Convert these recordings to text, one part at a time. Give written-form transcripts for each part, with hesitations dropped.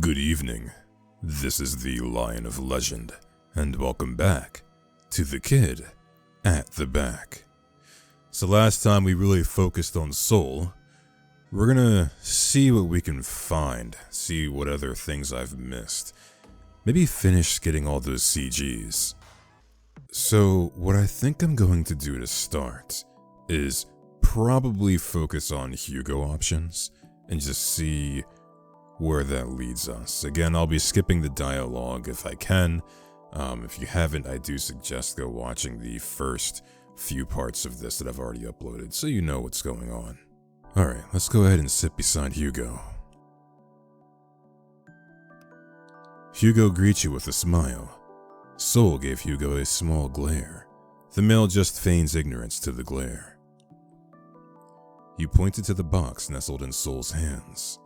Good evening. This is the Lion of Legend, and welcome back to the kid at the back. So last time we really focused on Soul. We're gonna see what we can find, see what other things I've missed. Maybe finish getting all those CGs. So what I think I'm going to do to start is probably focus on Hyugo options and just see where that leads us. Again, I'll be skipping the dialogue if I can. If you haven't, I do suggest go watching the first few parts of this that I've already uploaded so you know what's going on. Alright, let's go ahead and sit beside Hyugo. Hyugo greets you with a smile. Soul gave Hyugo a small glare. The male just feigns ignorance to the glare. You pointed to the box nestled in Soul's hands.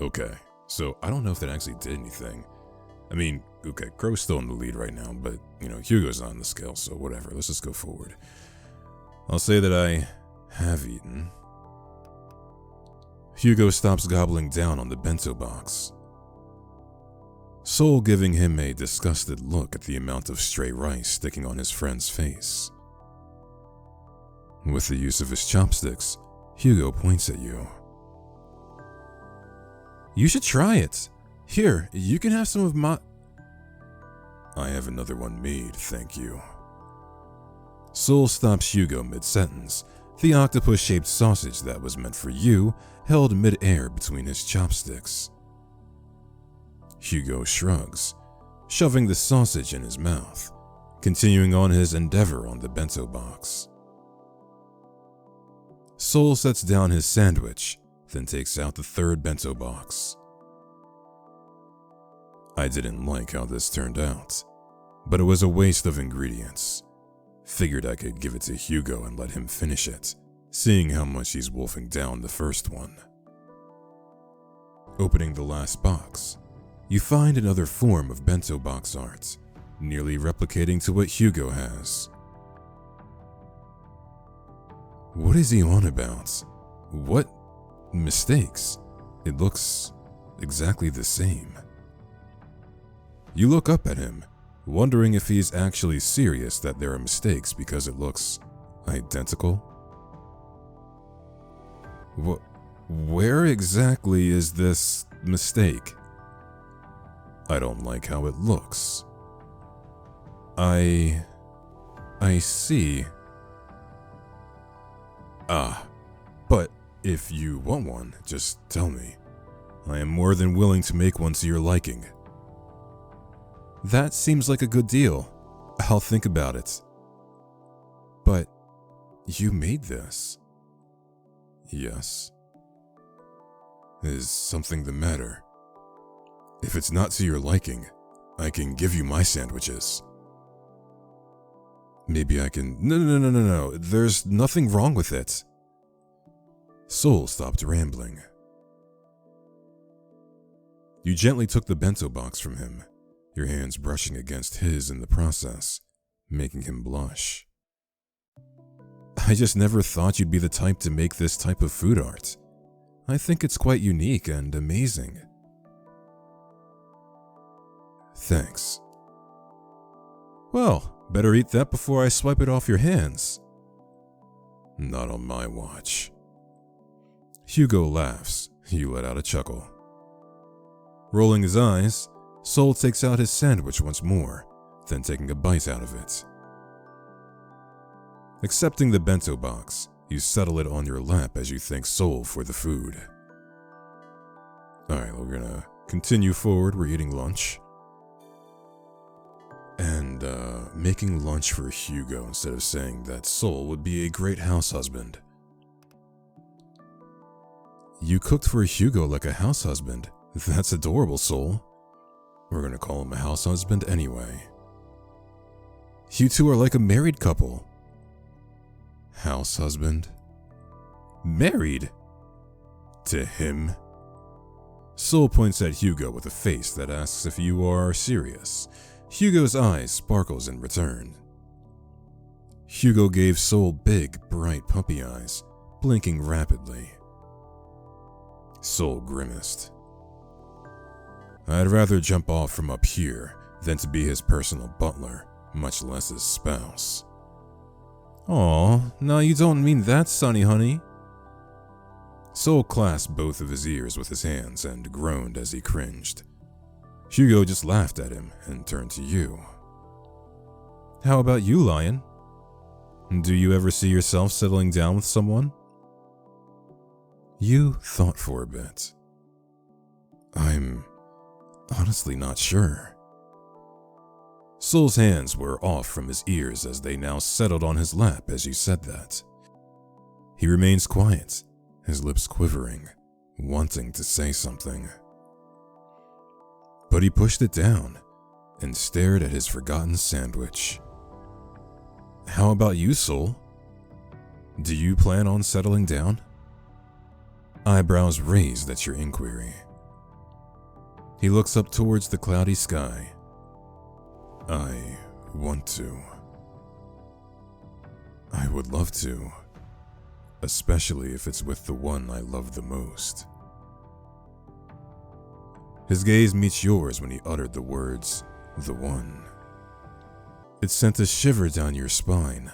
Okay, so I don't know if that actually did anything. I mean, okay, Crow's still in the lead right now, but, Hyugo's not on the scale, so whatever, let's just go forward. I'll say that I have eaten. Hyugo stops gobbling down on the bento box. Soul giving him a disgusted look at the amount of stray rice sticking on his friend's face. With the use of his chopsticks, Hyugo points at you. You should try it. Here, you can have some of my... I have another one made, thank you. Soul stops Hyugo mid-sentence. The octopus-shaped sausage that was meant for you held mid-air between his chopsticks. Hyugo shrugs, shoving the sausage in his mouth, continuing on his endeavor on the bento box. Soul sets down his sandwich, then takes out the third bento box. I didn't like how this turned out, but it was a waste of ingredients. Figured I could give it to Hyugo and let him finish it, seeing how much he's wolfing down the first one. Opening the last box, you find another form of bento box art, nearly replicating to what Hyugo has. What is he on about? What mistakes? It looks exactly the same. You look up at him, wondering if he's actually serious that there are mistakes because it looks identical. Where exactly is this mistake? I don't like how it looks. I see. But if you want one, just tell me. I am more than willing to make one to your liking. That seems like a good deal. I'll think about it. But you made this. Yes. Is something the matter? If it's not to your liking, I can give you my sandwiches. Maybe I can... No. There's nothing wrong with it. Soul stopped rambling. You gently took the bento box from him, your hands brushing against his in the process, making him blush. I just never thought you'd be the type to make this type of food art. I think it's quite unique and amazing. Thanks. Well, better eat that before I swipe it off your hands. Not on my watch. Hyugo laughs. You let out a chuckle. Rolling his eyes, Soul takes out his sandwich once more, then taking a bite out of it. Accepting the bento box, you settle it on your lap as you thank Soul for the food. Alright, we're gonna continue forward. We're eating lunch. And making lunch for Hyugo instead of saying that Soul would be a great house husband. You cooked for Hyugo like a house husband. That's adorable, Soul. We're gonna call him a house husband anyway. You two are like a married couple. House husband? Married? To him? Soul points at Hyugo with a face that asks if you are serious. Hyugo's eyes sparkles in return. Hyugo gave Soul big, bright puppy eyes, blinking rapidly. Soul grimaced. I'd rather jump off from up here than to be his personal butler, much less his spouse. Aw, no, you don't mean that, Sonny honey. Soul clasped both of his ears with his hands and groaned as he cringed. Hyugo just laughed at him and turned to you. How about you, Lion? Do you ever see yourself settling down with someone? You thought for a bit. I'm honestly not sure. Soul's hands were off from his ears as they now settled on his lap as you said that. He remains quiet, his lips quivering, wanting to say something. But he pushed it down and stared at his forgotten sandwich. How about you, Soul? Do you plan on settling down? Eyebrows raised at your inquiry. He looks up towards the cloudy sky. I want to. I would love to, especially if it's with the one I love the most. His gaze meets yours when he uttered the words, the one. It sent a shiver down your spine.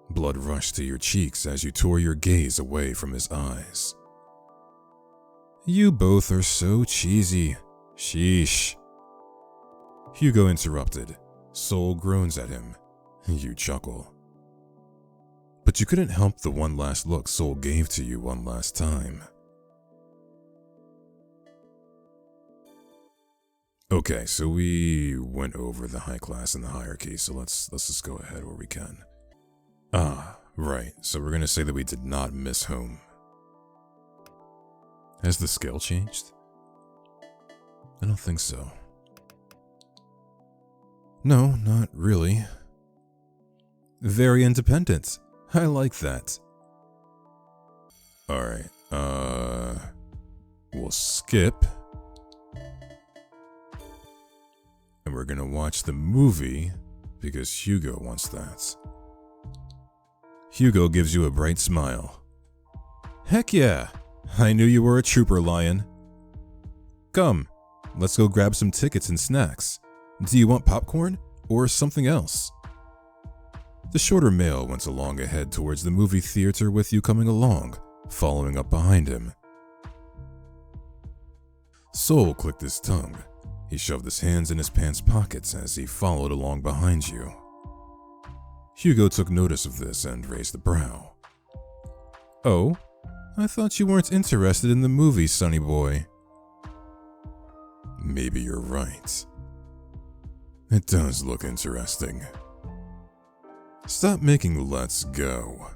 Blood rushed to your cheeks as you tore your gaze away from his eyes. You both are so cheesy. Sheesh. Hyugo interrupted. Soul groans at him. You chuckle. But you couldn't help the one last look Soul gave to you one last time. Okay, so we went over the high class and the hierarchy, so let's just go ahead where we can. Ah, right, so we're gonna say that we did not miss home. Has the scale changed? I don't think so. No, not really. Very independent. I like that. Alright, we'll skip. And we're gonna watch the movie because Hyugo wants that. Hyugo gives you a bright smile. Heck yeah! I knew you were a trooper, Lion. Come, let's go grab some tickets and snacks. Do you want popcorn or something else? The shorter male went along ahead towards the movie theater with you coming along, following up behind him. Soul clicked his tongue. He shoved his hands in his pants pockets as he followed along behind you. Hyugo took notice of this and raised a brow. Oh, I thought you weren't interested in the movie, sonny boy. Maybe you're right. It does look interesting. Stop making let's go.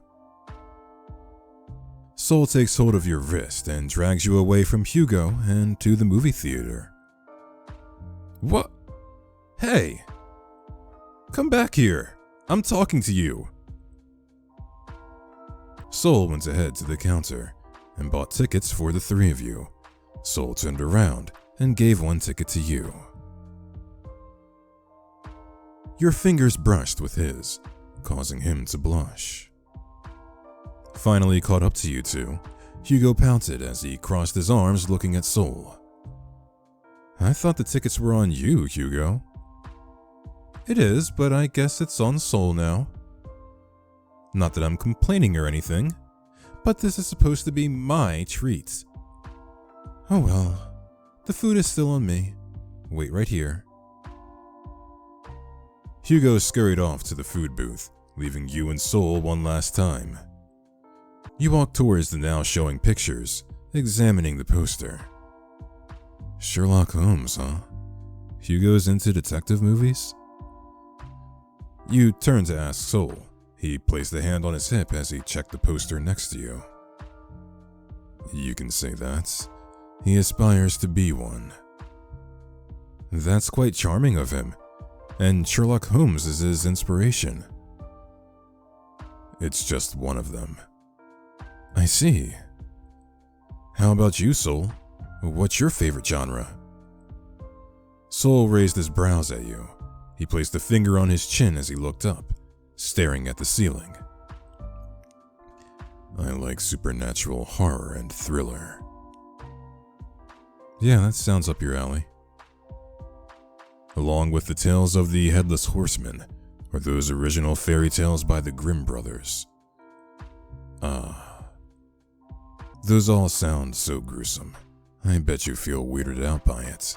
Soul takes hold of your wrist and drags you away from Hyugo and to the movie theater. What? Hey! Come back here! I'm talking to you! Soul went ahead to the counter and bought tickets for the three of you. Soul turned around and gave one ticket to you. Your fingers brushed with his, causing him to blush. Finally caught up to you two, Hyugo pouted as he crossed his arms looking at Soul. I thought the tickets were on you, Hyugo. It is, but I guess it's on Soul now. Not that I'm complaining or anything, but this is supposed to be my treat. Oh well, the food is still on me. Wait right here. Hyugo scurried off to the food booth, leaving you and Soul one last time. You walked towards the now showing pictures, examining the poster. Sherlock Holmes, huh? Hyugo's into detective movies? You turned to ask Soul. He placed a hand on his hip as he checked the poster next to you. You can say that. He aspires to be one. That's quite charming of him, and Sherlock Holmes is his inspiration. It's just one of them. I see. How about you, Soul? What's your favorite genre? Soul raised his brows at you. He placed a finger on his chin as he looked up, staring at the ceiling. I like supernatural horror and thriller. Yeah, that sounds up your alley. along with the tales of the Headless Horseman or those original fairy tales by the Grimm brothers. Those all sound so gruesome. I bet you feel weirded out by it.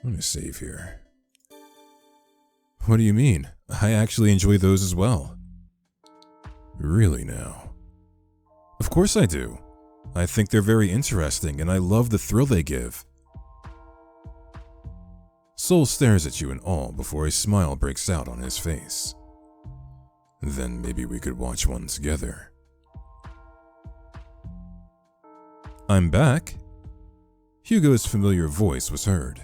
Let me save here. What do you mean? I actually enjoy those as well. Really now? Of course I do. I think they're very interesting and I love the thrill they give. Soul stares at you in awe before a smile breaks out on his face. Then maybe we could watch one together. I'm back. Hyugo's familiar voice was heard.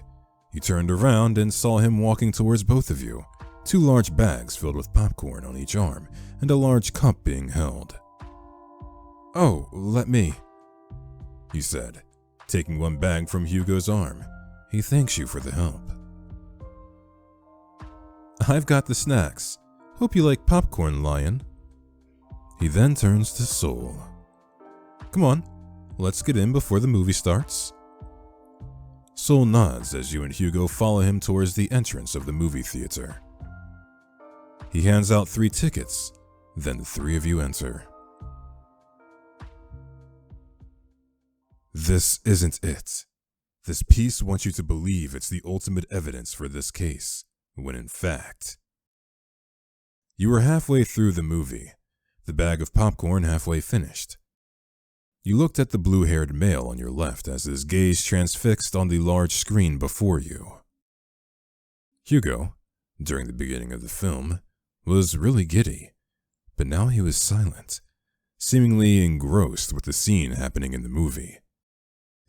He turned around and saw him walking towards both of you, 2 large bags filled with popcorn on each arm and a large cup being held. Oh, let me, he said, taking one bag from Hyugo's arm. He thanks you for the help. I've got the snacks. Hope you like popcorn, Lion. He then turns to Soul. Come on, let's get in before the movie starts. Soul nods as you and Hyugo follow him towards the entrance of the movie theater. He hands out 3 tickets, then the 3 of you enter. This isn't it. This piece wants you to believe it's the ultimate evidence for this case, when in fact... You were halfway through the movie, the bag of popcorn halfway finished. You looked at the blue-haired male on your left as his gaze transfixed on the large screen before you. Hyugo, during the beginning of the film, was really giddy, but now he was silent, seemingly engrossed with the scene happening in the movie.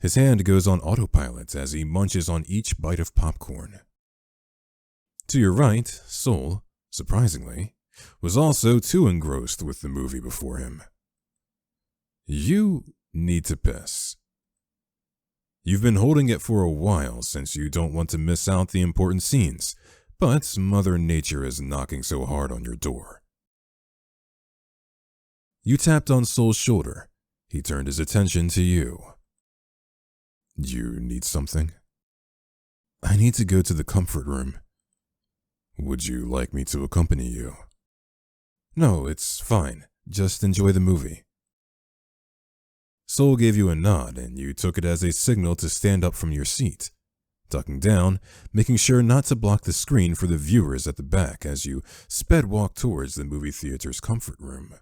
His hand goes on autopilot as he munches on each bite of popcorn. To your right, Soul, surprisingly, was also too engrossed with the movie before him. You need to piss. You've been holding it for a while since you don't want to miss out the important scenes, but Mother Nature is knocking so hard on your door. You tapped on Soul's shoulder. He turned his attention to you. You need something? I need to go to the comfort room. Would you like me to accompany you? No, it's fine. Just enjoy the movie. Soul gave you a nod, and you took it as a signal to stand up from your seat, ducking down, making sure not to block the screen for the viewers at the back as you sped walk towards the movie theater's comfort room.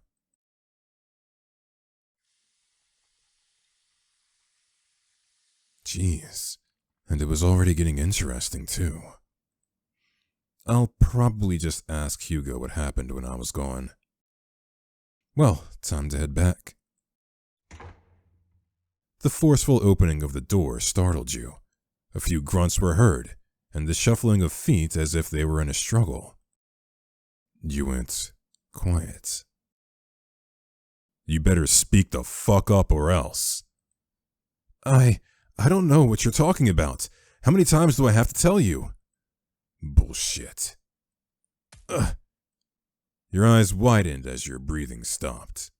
Jeez, and it was already getting interesting too. I'll probably just ask Hyugo what happened when I was gone. Well, time to head back. The forceful opening of the door startled you. A few grunts were heard, and the shuffling of feet as if they were in a struggle. You went quiet. You better speak the fuck up or else. I don't know what you're talking about. How many times do I have to tell you? Bullshit. Ugh. Your eyes widened as your breathing stopped.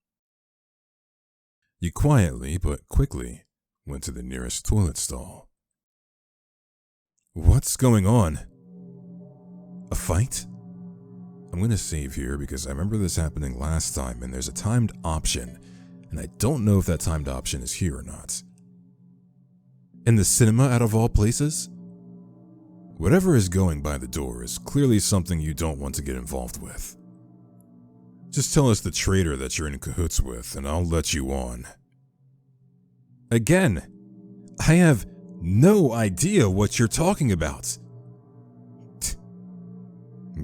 You quietly but quickly went to the nearest toilet stall. What's going on? A fight? I'm going to save here because I remember this happening last time and there's a timed option, and I don't know if that timed option is here or not. In the cinema out of all places? Whatever is going by the door is clearly something you don't want to get involved with. Just tell us the traitor that you're in cahoots with and I'll let you on. Again, I have no idea what you're talking about.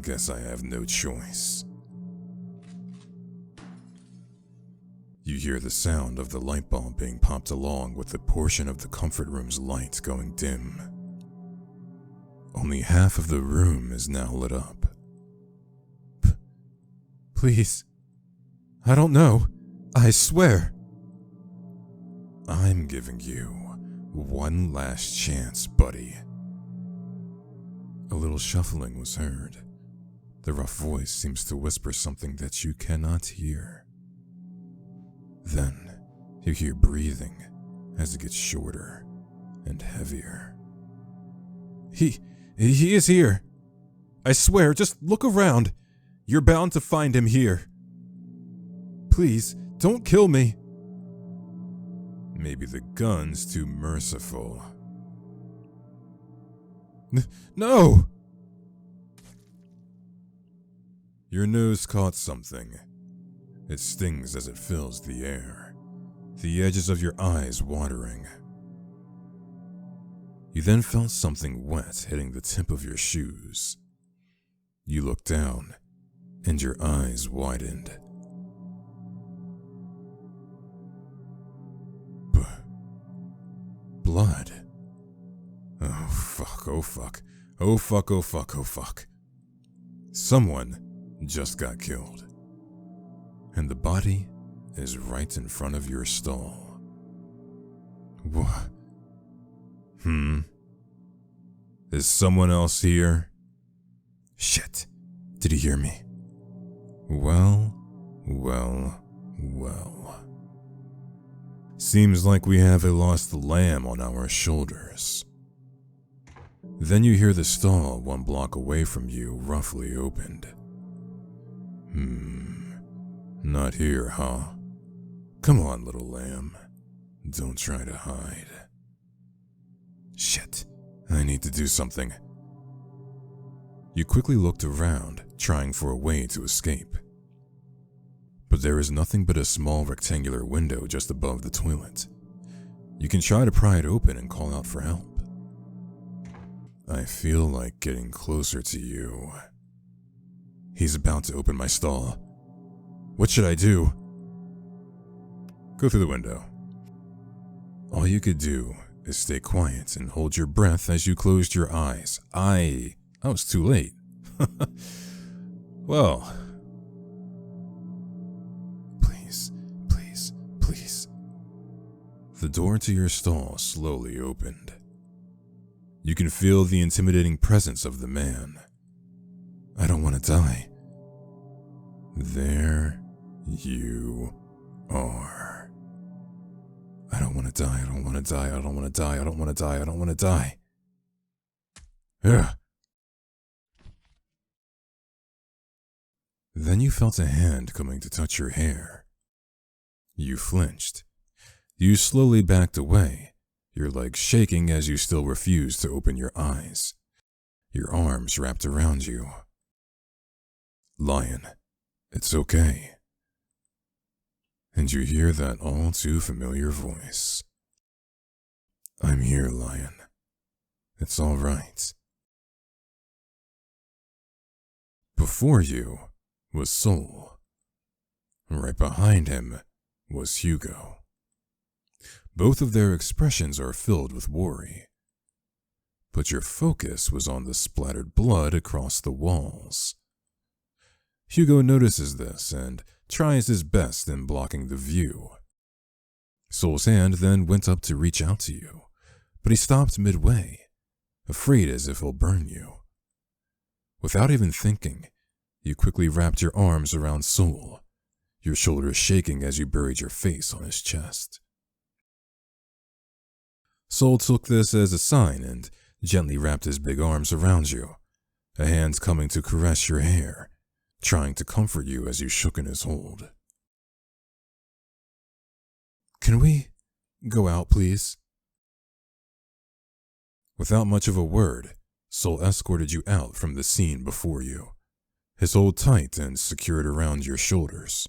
Guess I have no choice. You hear the sound of the light bulb being popped along with the portion of the comfort room's light going dim. Only half of the room is now lit up. Please. I don't know. I swear. I'm giving you one last chance, buddy. A little shuffling was heard. The rough voice seems to whisper something that you cannot hear. Then, you hear breathing as it gets shorter and heavier. He is here. I swear, just look around. You're bound to find him here. Please, don't kill me. Maybe the gun's too merciful. No! Your nose caught something. It stings as it fills the air, the edges of your eyes watering. You then felt something wet hitting the tip of your shoes. You looked down, and your eyes widened. Blood. Oh fuck, oh fuck, oh fuck, oh fuck, oh fuck. Someone just got killed. And the body is right in front of your stall. What? Is someone else here? Shit. Did he hear me? Well. Seems like we have a lost lamb on our shoulders. Then you hear the stall 1 block away from you roughly opened. Not here, huh? Come on, little lamb. Don't try to hide. Shit, I need to do something. You quickly looked around, trying for a way to escape. But there is nothing but a small rectangular window just above the toilet. You can try to pry it open and call out for help. I feel like getting closer to you. He's about to open my stall. What should I do? Go through the window. All you could do is stay quiet and hold your breath as you closed your eyes. I was too late. Well. Please. The door to your stall slowly opened. You can feel the intimidating presence of the man. I don't want to die. There you are. I don't want to die, I don't want to die, I don't want to die, I don't want to die, I don't want to die. Ugh. Then you felt a hand coming to touch your hair. You flinched. You slowly backed away, your legs shaking as you still refused to open your eyes, your arms wrapped around you. Lion, it's okay. And you hear that all too familiar voice. I'm here, Lion. It's all right. Before you was Soul. Right behind him was Hyugo. Both of their expressions are filled with worry. But your focus was on the splattered blood across the walls. Hyugo notices this and tries his best in blocking the view. Soul's hand then went up to reach out to you, but he stopped midway, afraid as if he'll burn you. Without even thinking, you quickly wrapped your arms around Soul, your shoulders shaking as you buried your face on his chest. Soul took this as a sign and gently wrapped his big arms around you, a hand coming to caress your hair, trying to comfort you as you shook in his hold. Can we go out, please? Without much of a word, Soul escorted you out from the scene before you, his hold tight and secured around your shoulders.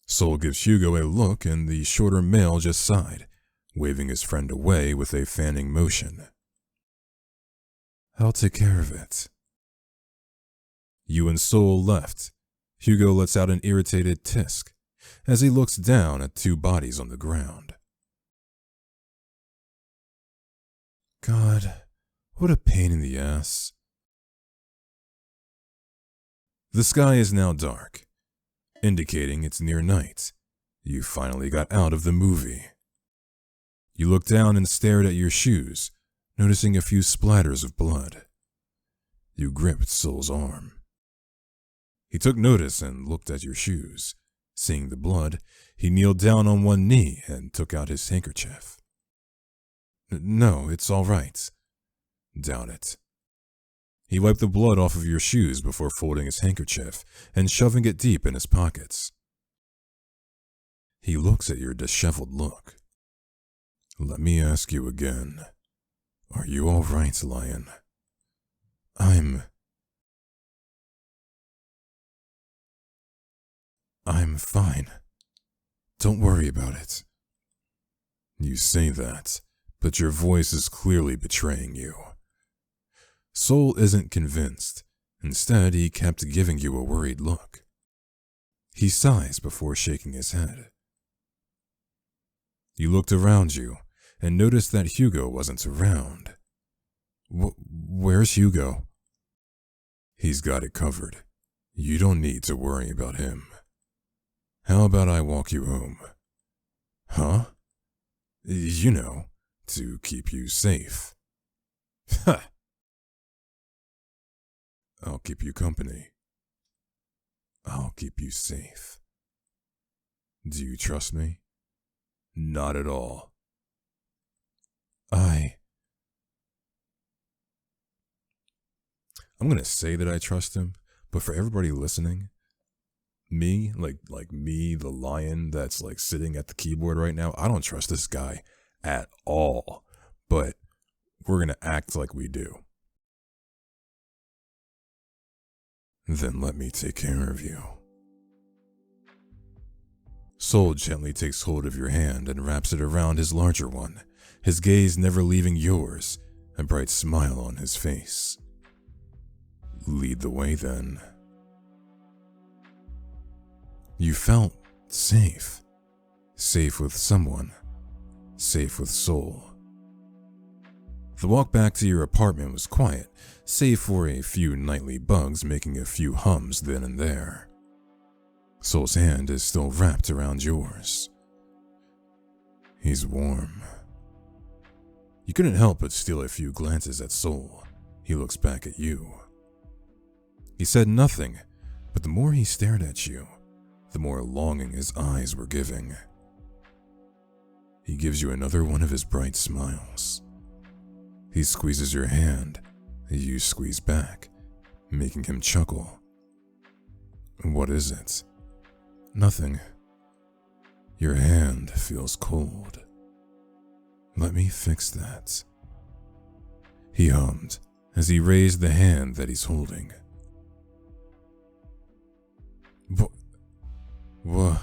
Soul gives Hyugo a look and the shorter male just sighed, waving his friend away with a fanning motion. I'll take care of it. You and Soul left. Hyugo lets out an irritated tisk as he looks down at 2 bodies on the ground. God, what a pain in the ass. The sky is now dark, indicating it's near night. You finally got out of the movie. You looked down and stared at your shoes, noticing a few splatters of blood. You gripped Soul's arm. He took notice and looked at your shoes. Seeing the blood, he kneeled down on one knee and took out his handkerchief. No, it's all right. Doubt it. He wiped the blood off of your shoes before folding his handkerchief and shoving it deep in his pockets. He looks at your disheveled look. Let me ask you again. Are you all right, Lion? I'm fine. Don't worry about it. You say that, but your voice is clearly betraying you. Soul isn't convinced. Instead, he kept giving you a worried look. He sighs before shaking his head. You looked around you and noticed that Hyugo wasn't around. Where's Hyugo? He's got it covered. You don't need to worry about him. How about I walk you home? Huh? You know, to keep you safe. Ha! I'll keep you company. I'll keep you safe. Do you trust me? Not at all. I'm gonna say that I trust him, but for everybody listening, me, like me, the lion that's like sitting at the keyboard right now, I don't trust this guy at all. But we're gonna act like we do. Then let me take care of you. Soul gently takes hold of your hand and wraps it around his larger one, his gaze never leaving yours, a bright smile on his face. Lead the way then. You felt safe. Safe with someone. Safe with Soul. The walk back to your apartment was quiet, save for a few nightly bugs making a few hums then and there. Soul's hand is still wrapped around yours. He's warm. You couldn't help but steal a few glances at Soul. He looks back at you. He said nothing, but the more he stared at you, the more longing his eyes were giving. He gives you another one of his bright smiles. He squeezes your hand, you squeeze back, making him chuckle. What is it? Nothing. Your hand feels cold. Let me fix that. He hummed as he raised the hand that he's holding. What?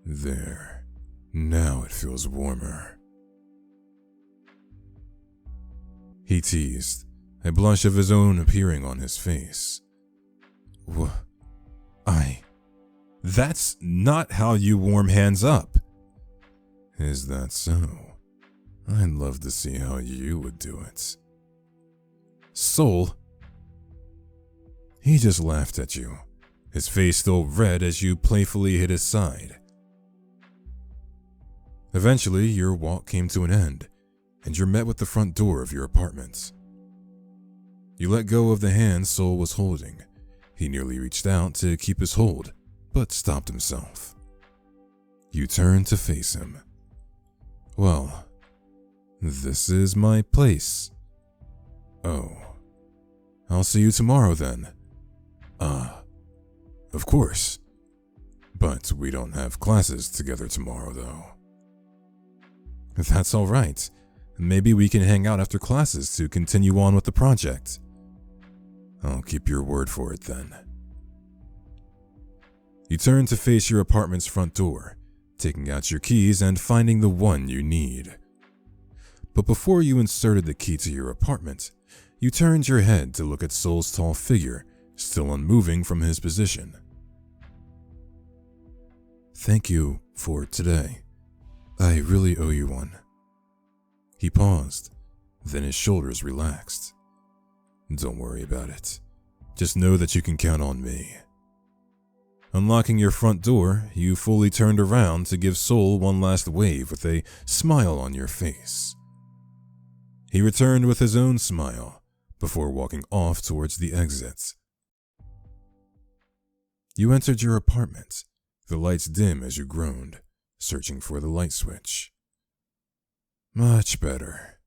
There. Now it feels warmer. He teased, a blush of his own appearing on his face. That's not how you warm hands up. Is that so? I'd love to see how you would do it. Soul? He just laughed at you, his face still red as you playfully hit his side. Eventually, your walk came to an end, and you're met with the front door of your apartment. You let go of the hand Soul was holding. He nearly reached out to keep his hold, but stopped himself. You turned to face him. Well, this is my place. Oh, I'll see you tomorrow then. Of course. But we don't have classes together tomorrow, though. That's all right. Maybe we can hang out after classes to continue on with the project. I'll keep your word for it then. You turn to face your apartment's front door, taking out your keys and finding the one you need. But before you inserted the key to your apartment, you turned your head to look at Soul's tall figure, still unmoving from his position. Thank you for today. I really owe you one. He paused, then his shoulders relaxed. Don't worry about it. Just know that you can count on me. Unlocking your front door, you fully turned around to give Soul one last wave with a smile on your face. He returned with his own smile before walking off towards the exit. You entered your apartment, the lights dim as you groaned, searching for the light switch. Much better.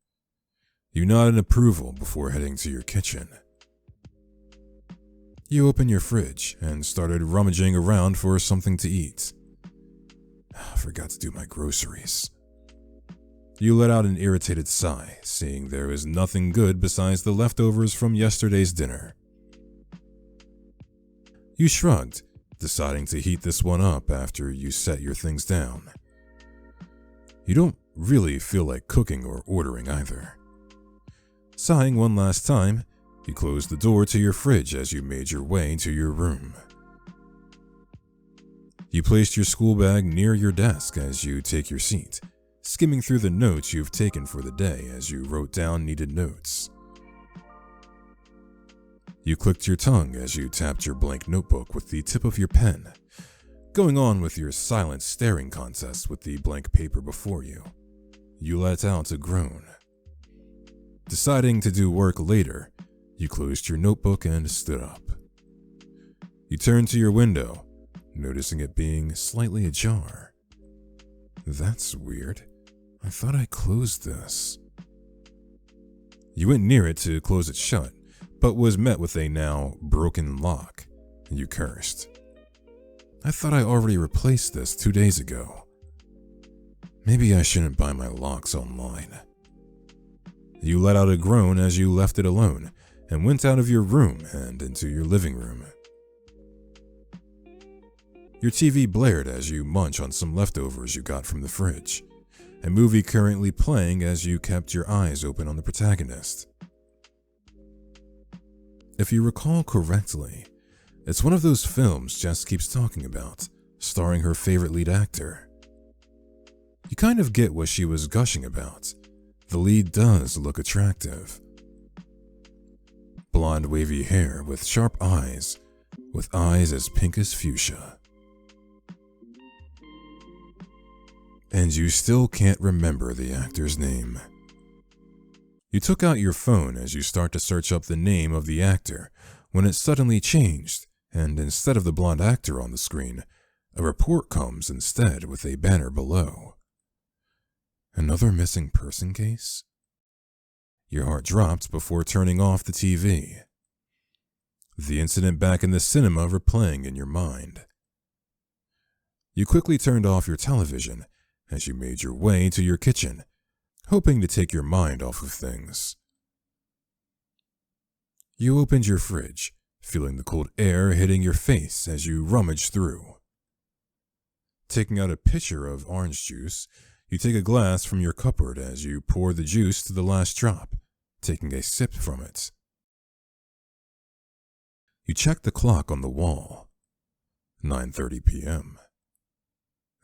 You nod in approval before heading to your kitchen. You open your fridge and started rummaging around for something to eat. I forgot to do my groceries. You let out an irritated sigh, seeing there is nothing good besides the leftovers from yesterday's dinner. You shrugged, deciding to heat this one up after you set your things down. You don't really feel like cooking or ordering either. Sighing one last time, you closed the door to your fridge as you made your way to your room. You placed your school bag near your desk as you take your seat, skimming through the notes you've taken for the day as you wrote down needed notes. You clicked your tongue as you tapped your blank notebook with the tip of your pen, going on with your silent staring contest with the blank paper before you. You let out a groan. Deciding to do work later, you closed your notebook and stood up. You turned to your window, noticing it being slightly ajar. That's weird. I thought I closed this. You went near it to close it shut, but was met with a now broken lock. You cursed. I thought I already replaced this 2 days ago. Maybe I shouldn't buy my locks online. You let out a groan as you left it alone and went out of your room and into your living room. Your TV blared as you munch on some leftovers you got from the fridge, a movie currently playing as you kept your eyes open on the protagonist. If you recall correctly, it's one of those films Jess keeps talking about, starring her favorite lead actor. You kind of get what she was gushing about. The lead does look attractive. Blonde wavy hair with sharp eyes, with eyes as pink as fuchsia. And you still can't remember the actor's name. You took out your phone as you start to search up the name of the actor when it suddenly changed, and instead of the blonde actor on the screen, a report comes instead with a banner below. Another missing person case? Your heart dropped before turning off the TV. The incident back in the cinema replaying in your mind. You quickly turned off your television as you made your way to your kitchen, hoping to take your mind off of things. You opened your fridge, feeling the cold air hitting your face as you rummaged through. Taking out a pitcher of orange juice, you take a glass from your cupboard as you pour the juice to the last drop, taking a sip from it. You check the clock on the wall. 9:30 p.m.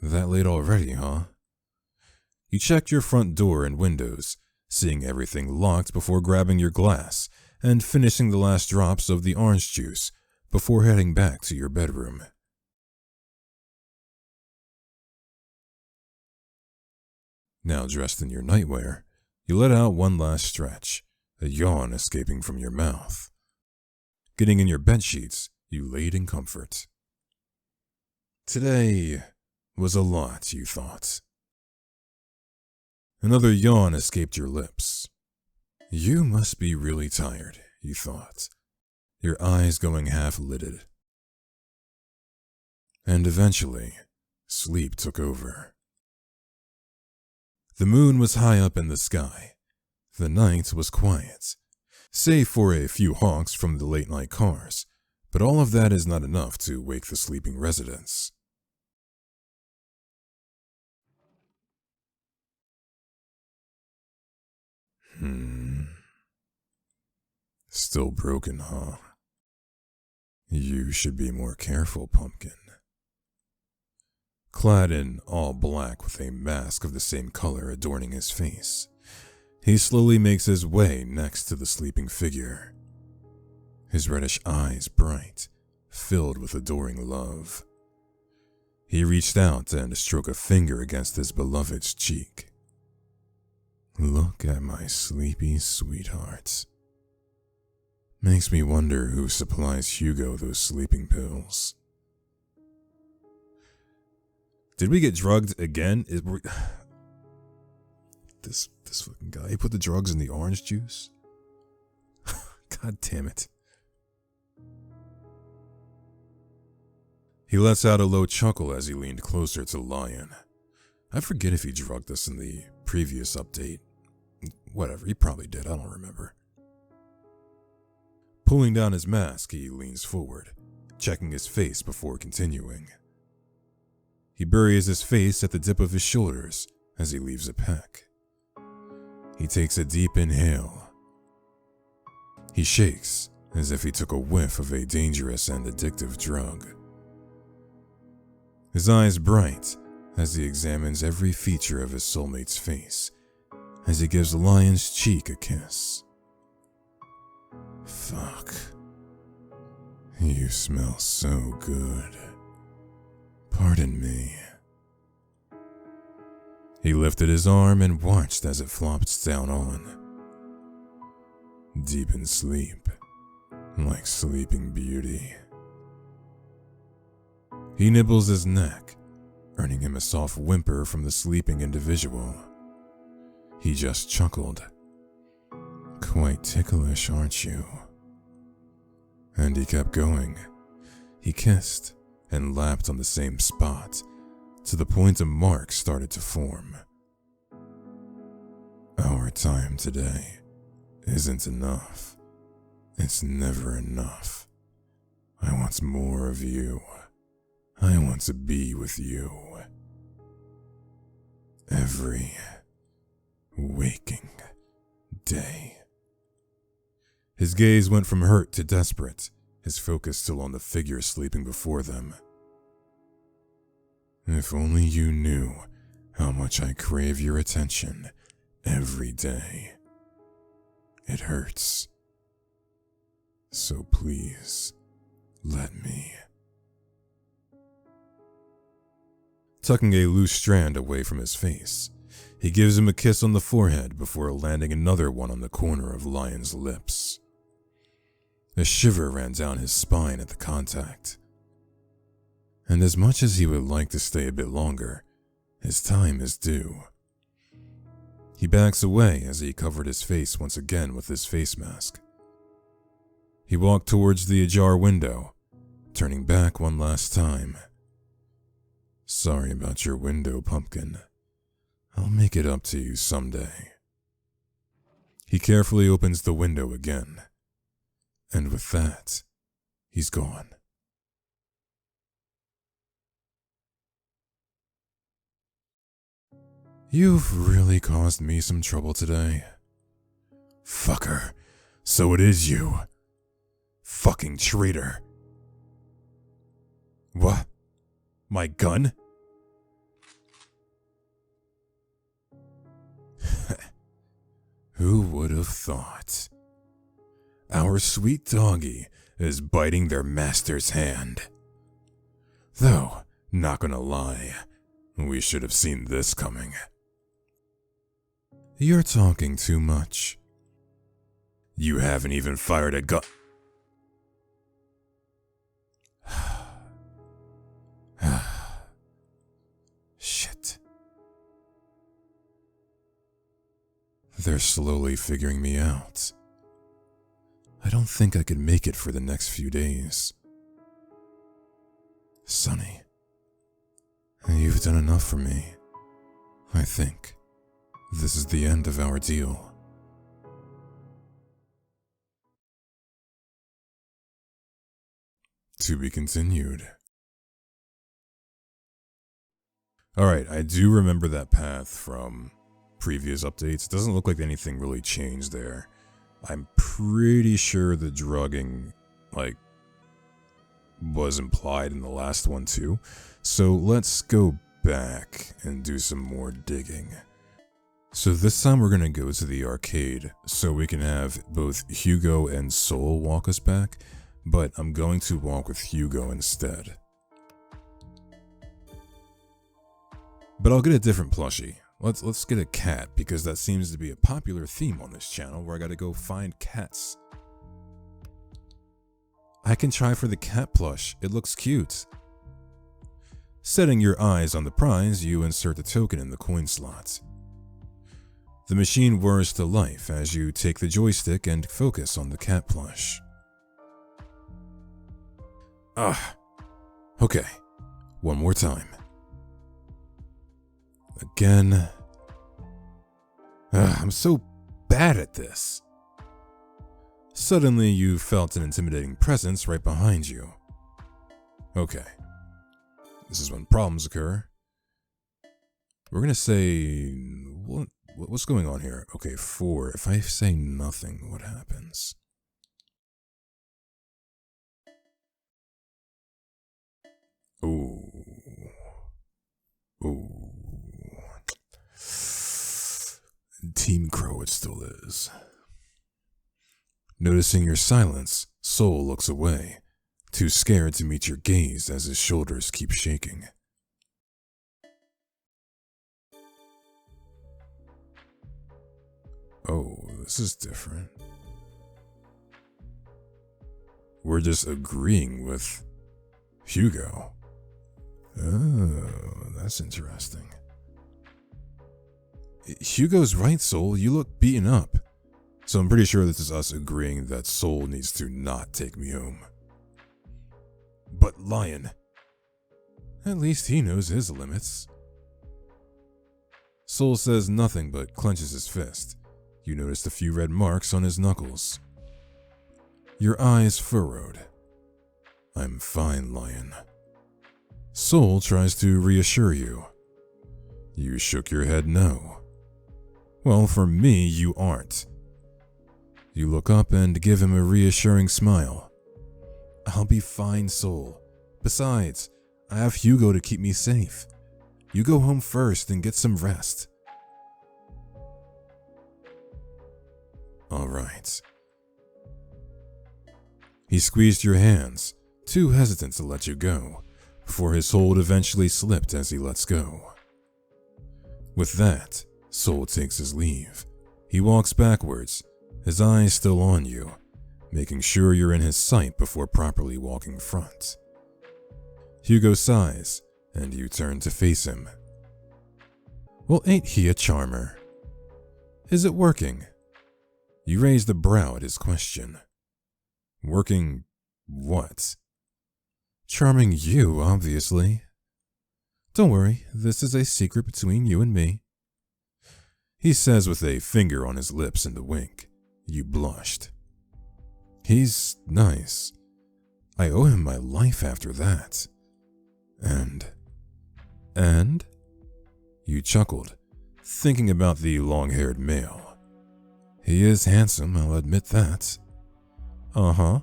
That late already, huh? You checked your front door and windows, seeing everything locked before grabbing your glass and finishing the last drops of the orange juice before heading back to your bedroom. Now dressed in your nightwear, you let out one last stretch, a yawn escaping from your mouth. Getting in your bedsheets, you laid in comfort. Today was a lot, you thought. Another yawn escaped your lips. You must be really tired, you thought, your eyes going half-lidded. And eventually, sleep took over. The moon was high up in the sky. The night was quiet, save for a few honks from the late-night cars, but all of that is not enough to wake the sleeping residents. Still broken, huh? You should be more careful, Pumpkin. Clad in all black with a mask of the same color adorning his face, he slowly makes his way next to the sleeping figure. His reddish eyes bright, filled with adoring love. He reached out and stroked a finger against his beloved's cheek. Look at my sleepy sweetheart. Makes me wonder who supplies Hyugo those sleeping pills. Did we get drugged again? This fucking guy. He put the drugs in the orange juice. God damn it. He lets out a low chuckle as he leaned closer to Lion. I forget if he drugged us in the previous update. Whatever, he probably did, I don't remember. Pulling down his mask, he leans forward, checking his face before continuing. He buries his face at the tip of his shoulders as he leaves a peck. He takes a deep inhale. He shakes as if he took a whiff of a dangerous and addictive drug. His eyes bright as he examines every feature of his soulmate's face as he gives Lion's cheek a kiss. Fuck. You smell so good. Pardon me. He lifted his arm and watched as it flopped down on. Deep in sleep, like Sleeping Beauty. He nibbles his neck, earning him a soft whimper from the sleeping individual. He just chuckled. Quite ticklish, aren't you? And he kept going. He kissed and lapped on the same spot, to the point a mark started to form. Our time today isn't enough. It's never enough. I want more of you. I want to be with you. Every waking day. His gaze went from hurt to desperate, his focus still on the figure sleeping before them. If only you knew how much I crave your attention every day. It hurts. So please, let me. Tucking a loose strand away from his face, he gives him a kiss on the forehead before landing another one on the corner of Lion's lips. A shiver ran down his spine at the contact. And as much as he would like to stay a bit longer, his time is due. He backs away as he covered his face once again with his face mask. He walked towards the ajar window, turning back one last time. Sorry about your window, Pumpkin. I'll make it up to you someday. He carefully opens the window again, and with that, he's gone. You've really caused me some trouble today. Fucker, so it is you. Fucking traitor. What? My gun? Who would have thought? Our sweet doggy is biting their master's hand. Though, not gonna lie, we should have seen this coming. You're talking too much. You haven't even fired a gun. Shit. They're slowly figuring me out. I don't think I could make it for the next few days. Sonny, you've done enough for me. I think this is the end of our deal. To be continued. Alright, I do remember that path from previous updates. It doesn't look like anything really changed there. I'm pretty sure the drugging, was implied in the last one too. So let's go back and do some more digging. So this time we're gonna go to the arcade so we can have both Hyugo and Soul walk us back, but I'm going to walk with Hyugo instead. But I'll get a different plushie. Let's get a cat, because that seems to be a popular theme on this channel where I gotta go find cats. I can try for the cat plush, it looks cute. Setting your eyes on the prize, you insert the token in the coin slot. The machine whirs to life as you take the joystick and focus on the cat plush. Okay. One more time. Again. I'm so bad at this. Suddenly, you felt an intimidating presence right behind you. Okay. This is when problems occur. We're gonna say... What's going on here? Okay, 4. If I say nothing, what happens? Ooh. Team Crow it still is. Noticing your silence, Soul looks away, too scared to meet your gaze as his shoulders keep shaking. Oh, this is different. We're just agreeing with Hyugo. Oh, that's interesting. Hugo's right, Soul. You look beaten up. So I'm pretty sure this is us agreeing that Soul needs to not take me home. But Lion. At least he knows his limits. Soul says nothing but clenches his fist. You noticed a few red marks on his knuckles. Your eyes furrowed. I'm fine, Lion. Soul tries to reassure you. You shook your head no. Well, for me, you aren't. You look up and give him a reassuring smile. I'll be fine, Soul. Besides, I have Hyugo to keep me safe. You go home first and get some rest. All right. He squeezed your hands, too hesitant to let you go, before his hold eventually slipped as he lets go. With that, Soul takes his leave. He walks backwards, his eyes still on you, making sure you're in his sight before properly walking front. Hyugo sighs, and you turn to face him. Well, ain't he a charmer? Is it working? You raised a brow at his question. Working what? Charming you, obviously. Don't worry, this is a secret between you and me. He says with a finger on his lips and a wink. You blushed. He's nice. I owe him my life after that. And? You chuckled, thinking about the long-haired male. He is handsome, I'll admit that. Uh-huh.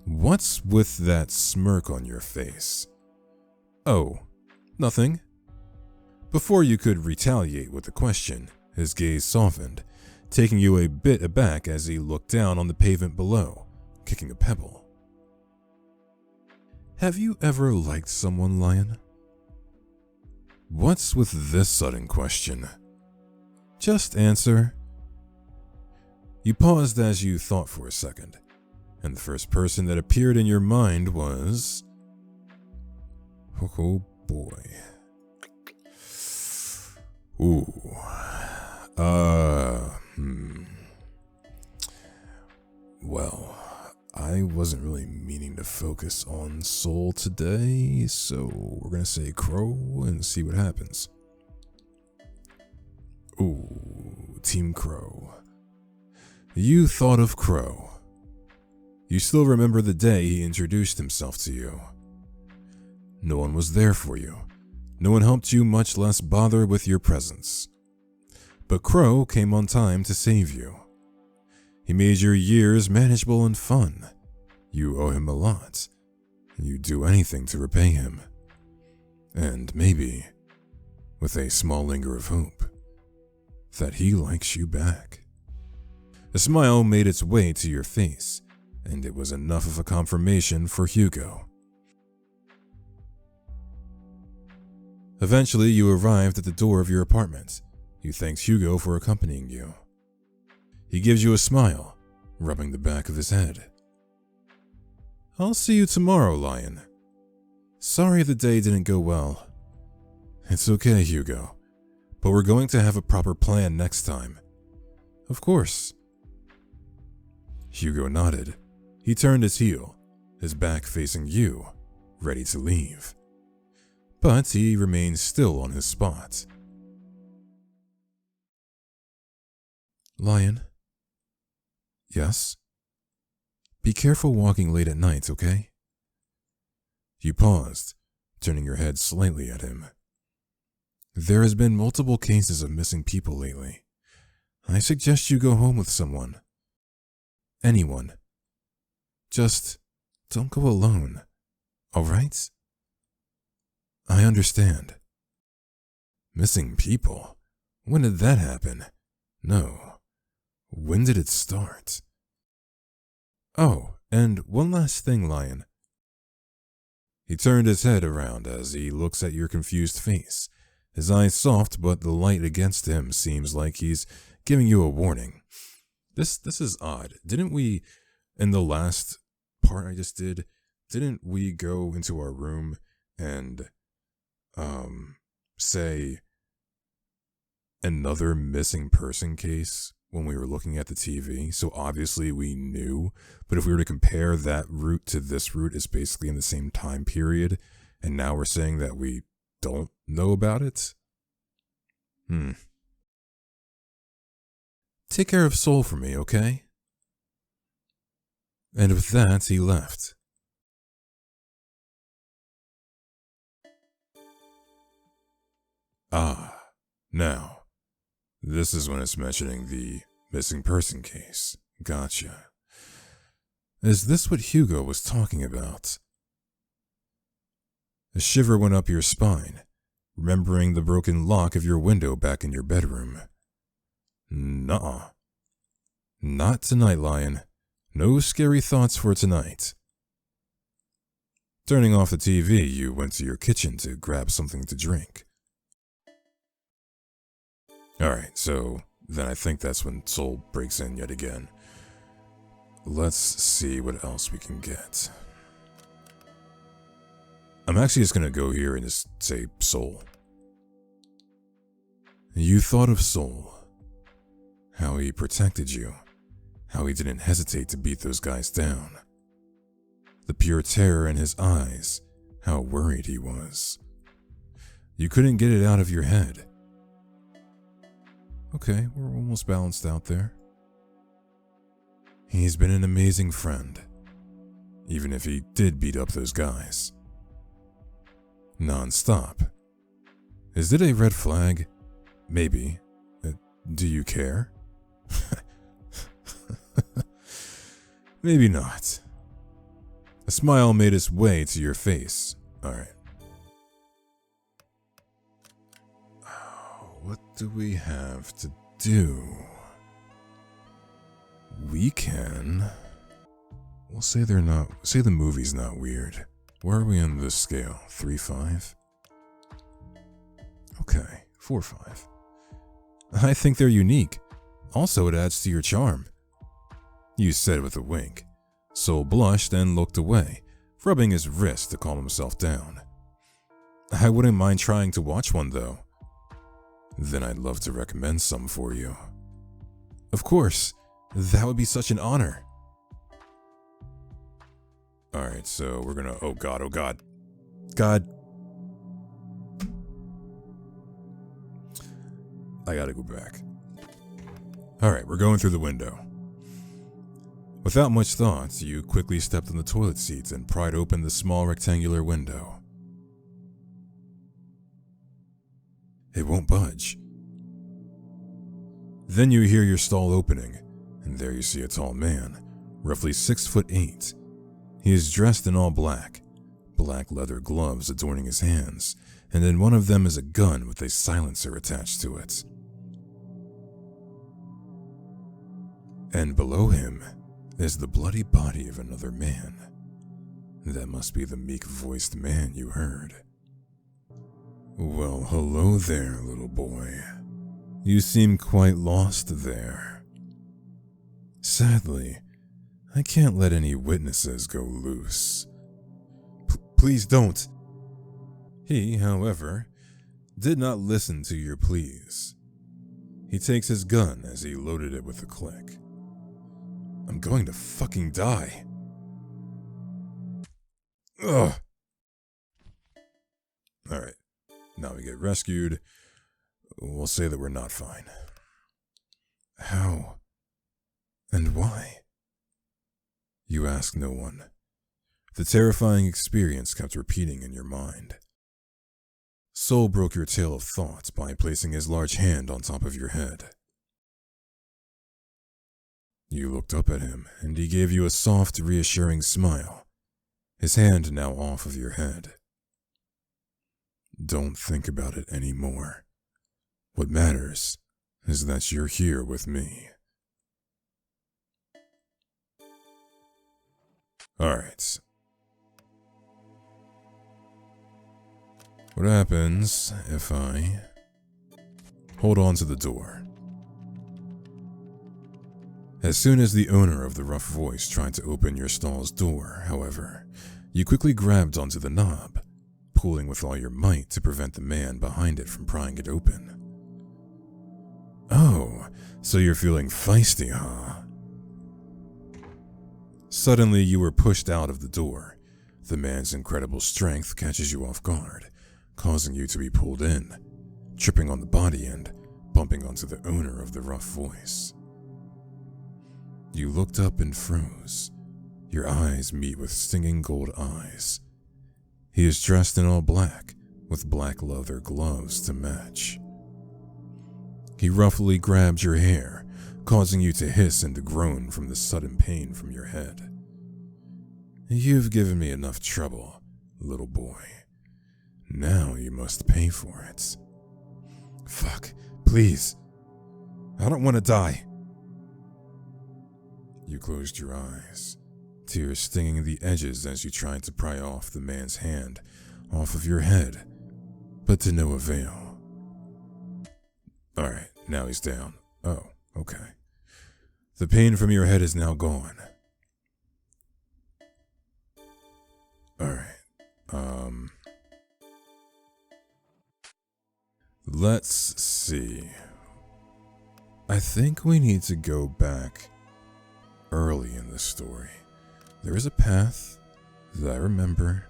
What's with that smirk on your face? Oh, nothing. Before you could retaliate with a question, his gaze softened, taking you a bit aback as he looked down on the pavement below, kicking a pebble. Have you ever liked someone, Lion? What's with this sudden question? Just answer. You paused as you thought for a second, and the first person that appeared in your mind was... Oh boy. Ooh. Well, I wasn't really meaning to focus on Soul today, so we're gonna say Crow and see what happens. Ooh, Team Crow. You thought of Crow. You still remember the day he introduced himself to you. No one was there for you. No one helped you, much less bother with your presence. But Crow came on time to save you. He made your years manageable and fun. You owe him a lot. You'd do anything to repay him. And maybe, with a small linger of hope, that he likes you back. A smile made its way to your face, and it was enough of a confirmation for Hyugo. Eventually, you arrived at the door of your apartment. You thanked Hyugo for accompanying you. He gives you a smile, rubbing the back of his head. I'll see you tomorrow, Lion. Sorry the day didn't go well. It's okay, Hyugo. but we're going to have a proper plan next time. Of course. Hyugo nodded. He turned his heel, his back facing you, ready to leave. But he remained still on his spot. Lion? Yes? Be careful walking late at night, okay? You paused, turning your head slightly at him. There has been multiple cases of missing people lately. I suggest you go home with someone. Anyone. Just don't go alone, all right? I understand. Missing people? When did that happen? No. When did it start? Oh, and one last thing, Lion. He turned his head around as he looks at your confused face. His eyes soft, but the light against him seems like he's giving you a warning. This is odd. Didn't we, in the last part I just did, didn't we go into our room and, say, another missing person case when we were looking at the TV? So obviously we knew, but if we were to compare that route to this route, it's basically in the same time period, and now we're saying that we don't know about it? Take care of Soul for me, okay? And with that, he left. Ah, now, this is when it's mentioning the missing person case. Gotcha. Is this what Hyugo was talking about? A shiver went up your spine, remembering the broken lock of your window back in your bedroom. Nuh-uh. Not tonight, Lion. No scary thoughts for tonight. Turning off the TV, you went to your kitchen to grab something to drink. Alright, so then I think that's when Soul breaks in yet again. Let's see what else we can get. I'm actually just gonna go here and just say Soul. You thought of Soul. How he protected you. How he didn't hesitate to beat those guys down. The pure terror in his eyes. How worried he was. You couldn't get it out of your head. Okay, we're almost balanced out there. He's been an amazing friend, even if he did beat up those guys. Non-stop. Is it a red flag? Maybe. Do you care? Maybe not. A smile made its way to your face. Alright. What do we have to do? We can... We'll say say the movie's not weird. Where are we on this scale? 3-5? Okay, 4-5. I think they're unique. Also, it adds to your charm. You said with a wink. Soul blushed and looked away, rubbing his wrist to calm himself down. I wouldn't mind trying to watch one, though. Then I'd love to recommend some for you. Of course, that would be such an honor. Alright, so we're gonna... Oh god, oh god. God. I gotta go back. Alright, we're going through the window. Without much thought, you quickly stepped on the toilet seat and pried open the small rectangular window. It won't budge. Then you hear your stall opening, and there you see a tall man, roughly 6'8". He is dressed in all black, black leather gloves adorning his hands, and in one of them is a gun with a silencer attached to it. And below him is the bloody body of another man. That must be the meek-voiced man you heard. Well, hello there, little boy. You seem quite lost there. Sadly, I can't let any witnesses go loose. Please don't. He, however, did not listen to your pleas. He takes his gun as he loaded it with a click. I'm going to fucking die. Ugh. Alright, now we get rescued. We'll say that we're not fine. How? And why? You ask no one. The terrifying experience kept repeating in your mind. Soul broke your tail of thought by placing his large hand on top of your head. You looked up at him, and he gave you a soft, reassuring smile, his hand now off of your head. Don't think about it anymore. What matters is that you're here with me. Alright. What happens if I hold on to the door? As soon as the owner of the rough voice tried to open your stall's door, however, you quickly grabbed onto the knob, pulling with all your might to prevent the man behind it from prying it open. Oh, so you're feeling feisty, huh? Suddenly, you were pushed out of the door. The man's incredible strength catches you off guard, causing you to be pulled in, tripping on the body and bumping onto the owner of the rough voice. You looked up and froze. Your eyes meet with stinging gold eyes. He is dressed in all black, with black leather gloves to match. He roughly grabbed your hair, causing you to hiss and groan from the sudden pain from your head. You've given me enough trouble, little boy. Now you must pay for it. Fuck, please. I don't want to die. You closed your eyes, tears stinging the edges as you tried to pry off the man's hand off of your head, but to no avail. Alright, now he's down. Oh, okay. The pain from your head is now gone. Alright, let's see. I think we need to go back early in the story. There is a path that I remember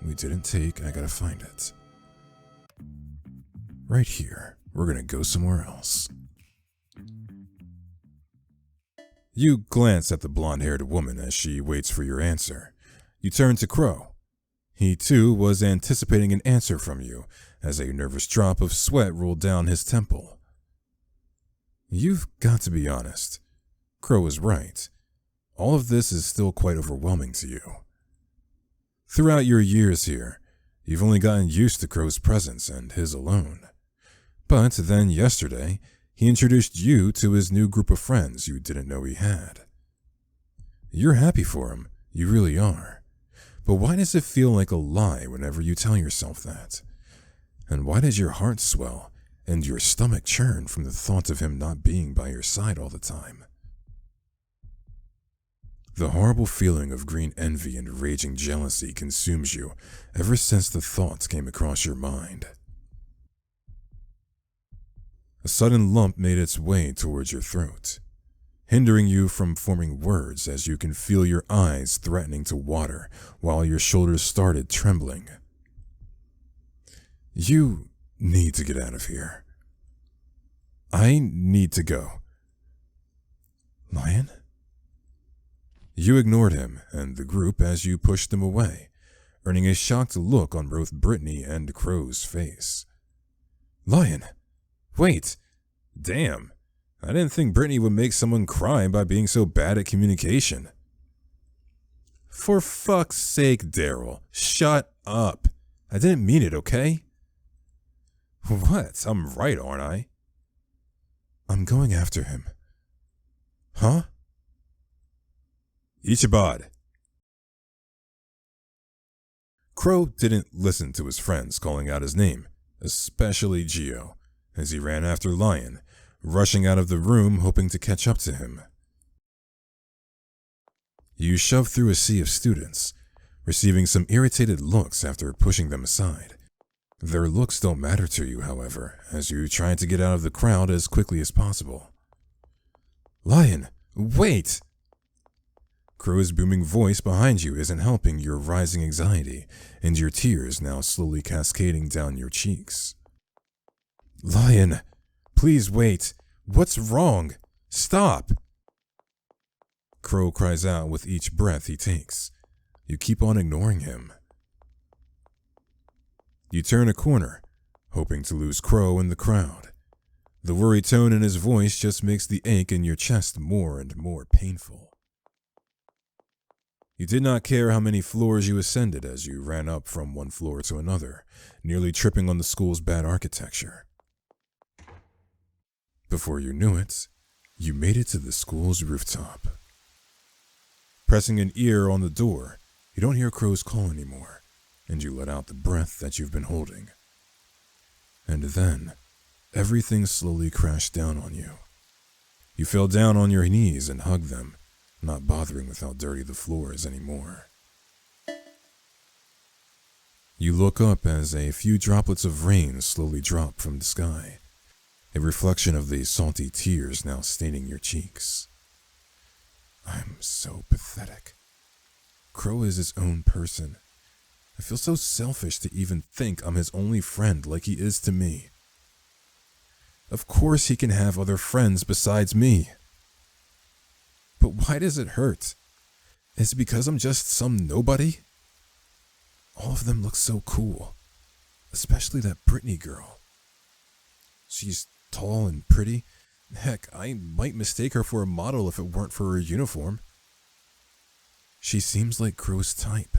we didn't take. I gotta find it. Right here. We're gonna go somewhere else. You glance at the blonde-haired woman as she waits for your answer. You turn to Crow. He too was anticipating an answer from you as a nervous drop of sweat rolled down his temple. You've got to be honest. Crow is right. All of this is still quite overwhelming to you. Throughout your years here, you've only gotten used to Crow's presence and his alone. But then yesterday, he introduced you to his new group of friends you didn't know he had. You're happy for him, you really are. But why does it feel like a lie whenever you tell yourself that? And why does your heart swell and your stomach churn from the thought of him not being by your side all the time? The horrible feeling of green envy and raging jealousy consumes you ever since the thoughts came across your mind. A sudden lump made its way towards your throat, hindering you from forming words as you can feel your eyes threatening to water while your shoulders started trembling. You need to get out of here. I need to go. Lion? You ignored him and the group as you pushed them away, earning a shocked look on both Brittany and Crow's face. Lion! Wait! Damn! I didn't think Brittany would make someone cry by being so bad at communication. For fuck's sake, Daryl, shut up. I didn't mean it, okay? What? I'm right, aren't I? I'm going after him. Huh? Ichabod. Crow didn't listen to his friends calling out his name, especially Geo, as he ran after Lion, rushing out of the room hoping to catch up to him. You shoved through a sea of students, receiving some irritated looks after pushing them aside. Their looks don't matter to you, however, as you try to get out of the crowd as quickly as possible. Lion, wait! Crow's booming voice behind you isn't helping your rising anxiety, and your tears now slowly cascading down your cheeks. Lion, please wait. What's wrong? Stop! Crow cries out with each breath he takes. You keep on ignoring him. You turn a corner, hoping to lose Crow in the crowd. The worried tone in his voice just makes the ache in your chest more and more painful. You did not care how many floors you ascended as you ran up from one floor to another, nearly tripping on the school's bad architecture. Before you knew it, you made it to the school's rooftop. Pressing an ear on the door, you don't hear Crow's call anymore, and you let out the breath that you've been holding. And then, everything slowly crashed down on you. You fell down on your knees and hugged them, not bothering with how dirty the floor is anymore. You look up as a few droplets of rain slowly drop from the sky, a reflection of the salty tears now staining your cheeks. I'm so pathetic. Crow is his own person. I feel so selfish to even think I'm his only friend like he is to me. Of course he can have other friends besides me. But why does it hurt? Is it because I'm just some nobody? All of them look so cool, especially that Brittany girl. She's tall and pretty. Heck, I might mistake her for a model if it weren't for her uniform. She seems like Crow's type.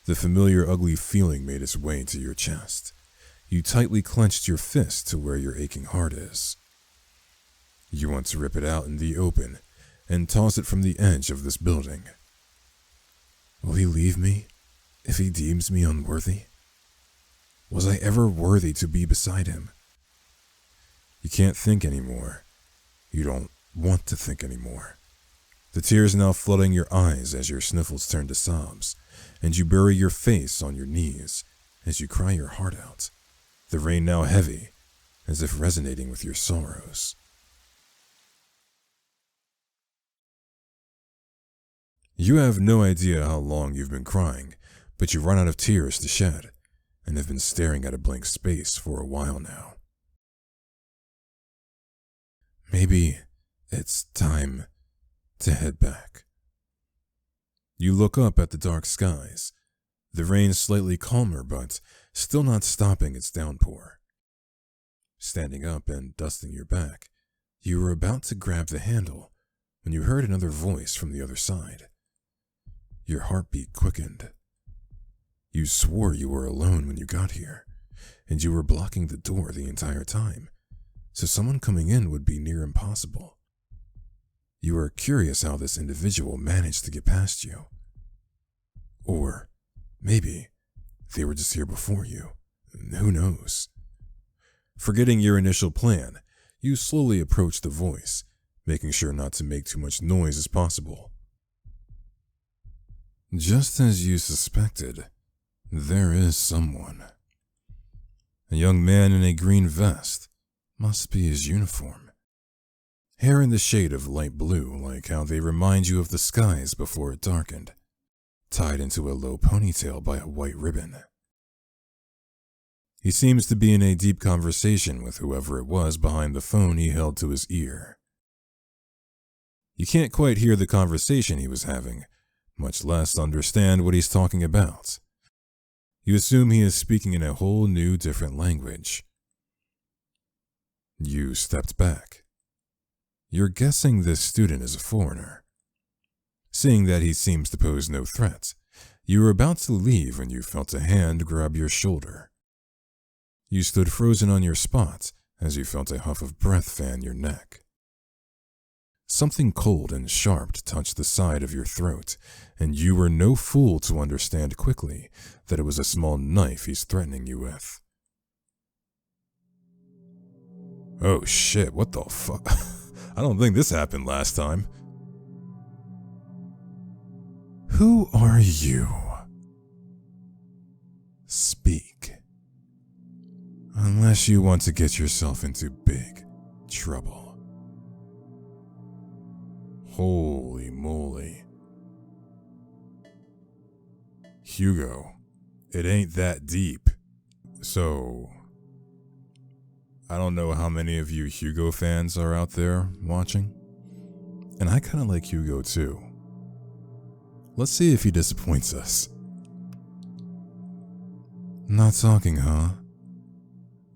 The familiar ugly feeling made its way to your chest. You tightly clenched your fist to where your aching heart is. You want to rip it out in the open and toss it from the edge of this building. Will he leave me if he deems me unworthy? Was I ever worthy to be beside him? You can't think anymore. You don't want to think anymore. The tears now flooding your eyes as your sniffles turn to sobs, and you bury your face on your knees as you cry your heart out, the rain now heavy, as if resonating with your sorrows. You have no idea how long you've been crying, but you run out of tears to shed, and have been staring at a blank space for a while now. Maybe it's time to head back. You look up at the dark skies, the rain slightly calmer but still not stopping its downpour. Standing up and dusting your back, you were about to grab the handle when you heard another voice from the other side. Your heartbeat quickened. You swore you were alone when you got here, and you were blocking the door the entire time, so someone coming in would be near impossible. You were curious how this individual managed to get past you. Or maybe they were just here before you. Who knows? Forgetting your initial plan, you slowly approached the voice, making sure not to make too much noise as possible. Just as you suspected, there is someone. A young man in a green vest. Must be his uniform. Hair in the shade of light blue, like how they remind you of the skies before it darkened, tied into a low ponytail by a white ribbon. He seems to be in a deep conversation with whoever it was behind the phone he held to his ear. You can't quite hear the conversation he was having, much less understand what he's talking about. You assume he is speaking in a whole new different language. You stepped back. You're guessing this student is a foreigner. Seeing that he seems to pose no threat, you were about to leave when you felt a hand grab your shoulder. You stood frozen on your spot as you felt a huff of breath fan your neck. Something cold and sharp touched the side of your throat, and you were no fool to understand quickly that it was a small knife he's threatening you with. Oh shit, what the fuck? I don't think this happened last time. Who are you? Speak. Unless you want to get yourself into big trouble. Holy moly. Hyugo, it ain't that deep. So, I don't know how many of you Hyugo fans are out there watching. And I kinda like Hyugo too. Let's see if he disappoints us. Not talking, huh?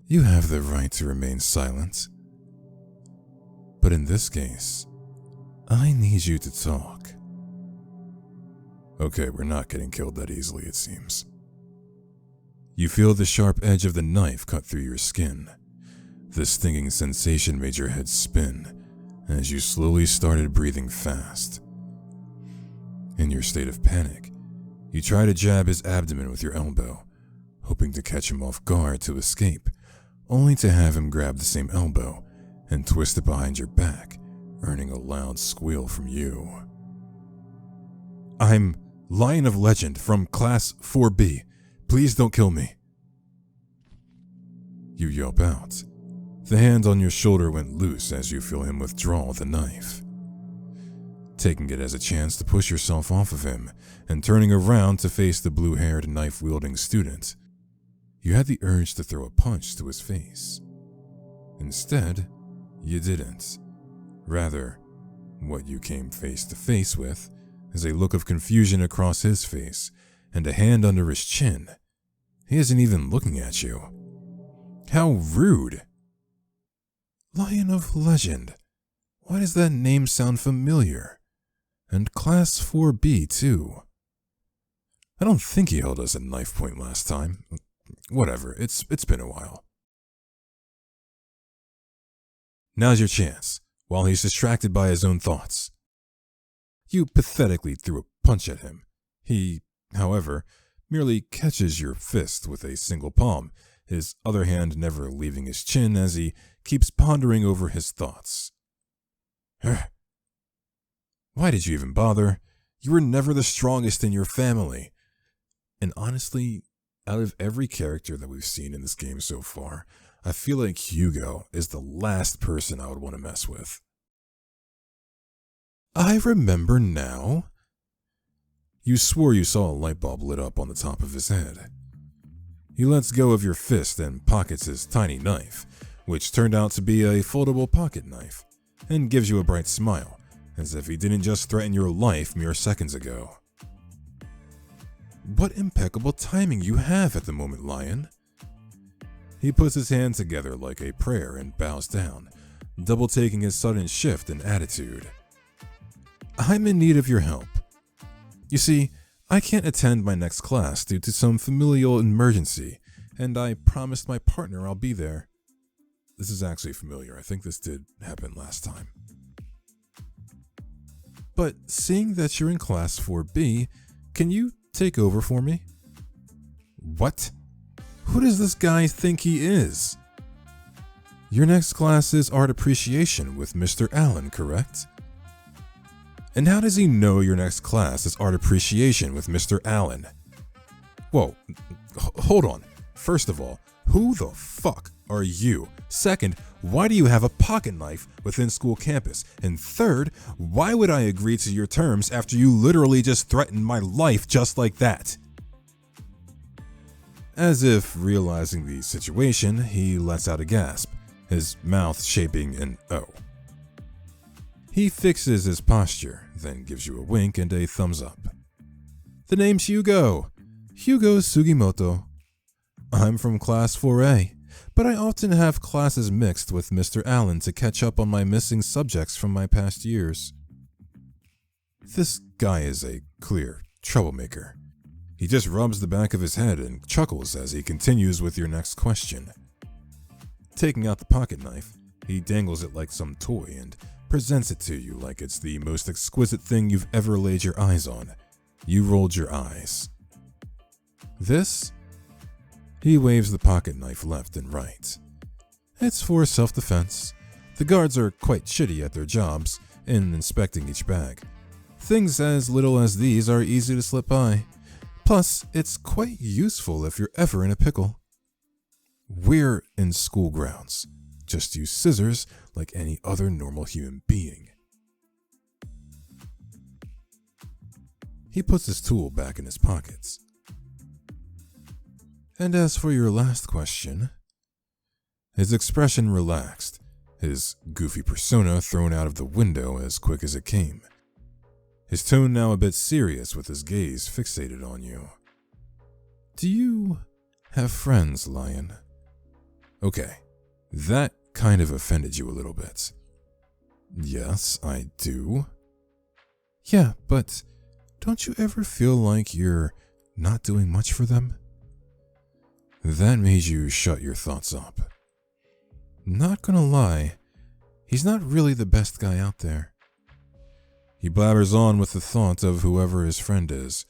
You have the right to remain silent. But in this case, I need you to talk. Okay, we're not getting killed that easily, it seems. You feel the sharp edge of the knife cut through your skin. The stinging sensation made your head spin as you slowly started breathing fast. In your state of panic, you try to jab his abdomen with your elbow, hoping to catch him off guard to escape, only to have him grab the same elbow and twist it behind your back, earning a loud squeal from you. I'm Lion of Legend from Class 4B. Please don't kill me. You yelp out. The hand on your shoulder went loose as you feel him withdraw the knife. Taking it as a chance to push yourself off of him and turning around to face the blue-haired knife-wielding student, you had the urge to throw a punch to his face. Instead, you didn't. Rather, what you came face to face with is a look of confusion across his face and a hand under his chin. He isn't even looking at you. How rude! Lion of Legend. Why does that name sound familiar? And Class 4B too. I don't think he held us at knife point last time. Whatever, it's been a while. Now's your chance, while he's distracted by his own thoughts. You pathetically threw a punch at him. He, however, merely catches your fist with a single palm, his other hand never leaving his chin as he keeps pondering over his thoughts. Why did you even bother? You were never the strongest in your family. And honestly, out of every character that we've seen in this game so far, I feel like Hyugo is the last person I would want to mess with. I remember now. You swore you saw a light bulb lit up on the top of his head. He lets go of your fist and pockets his tiny knife, which turned out to be a foldable pocket knife, and gives you a bright smile, as if he didn't just threaten your life mere seconds ago. What impeccable timing you have at the moment, Lion. He puts his hands together like a prayer and bows down, double taking his sudden shift in attitude. I'm in need of your help. You see, I can't attend my next class due to some familial emergency, and I promised my partner I'll be there. This is actually familiar. I think this did happen last time. But seeing that you're in Class 4B, can you take over for me? What? Who does this guy think he is? Your next class is Art Appreciation with Mr. Allen, correct? And how does he know your next class is Art Appreciation with Mr. Allen? Whoa, hold on. First of all, who the fuck are you? Second, why do you have a pocket knife within school campus? And third, why would I agree to your terms after you literally just threatened my life just like that? As if realizing the situation, he lets out a gasp, his mouth shaping an O. He fixes his posture, then gives you a wink and a thumbs up. The name's Hyugo. Hyugo Sugimoto. I'm from Class 4A, but I often have classes mixed with Mr. Allen to catch up on my missing subjects from my past years. This guy is a clear troublemaker. He just rubs the back of his head and chuckles as he continues with your next question. Taking out the pocket knife, he dangles it like some toy and presents it to you like it's the most exquisite thing you've ever laid your eyes on. You rolled your eyes. This? He waves the pocket knife left and right. It's for self-defense. The guards are quite shitty at their jobs in inspecting each bag. Things as little as these are easy to slip by. Plus, it's quite useful if you're ever in a pickle. We're in school grounds. Just use scissors like any other normal human being. He puts his tool back in his pockets. And as for your last question, his expression relaxed, his goofy persona thrown out of the window as quick as it came. His tone now a bit serious with his gaze fixated on you. Do you have friends, Lion? Okay, that kind of offended you a little bit. Yes, I do. Yeah, but don't you ever feel like you're not doing much for them? That made you shut your thoughts up. Not gonna lie, he's not really the best guy out there. He blabbers on with the thought of whoever his friend is,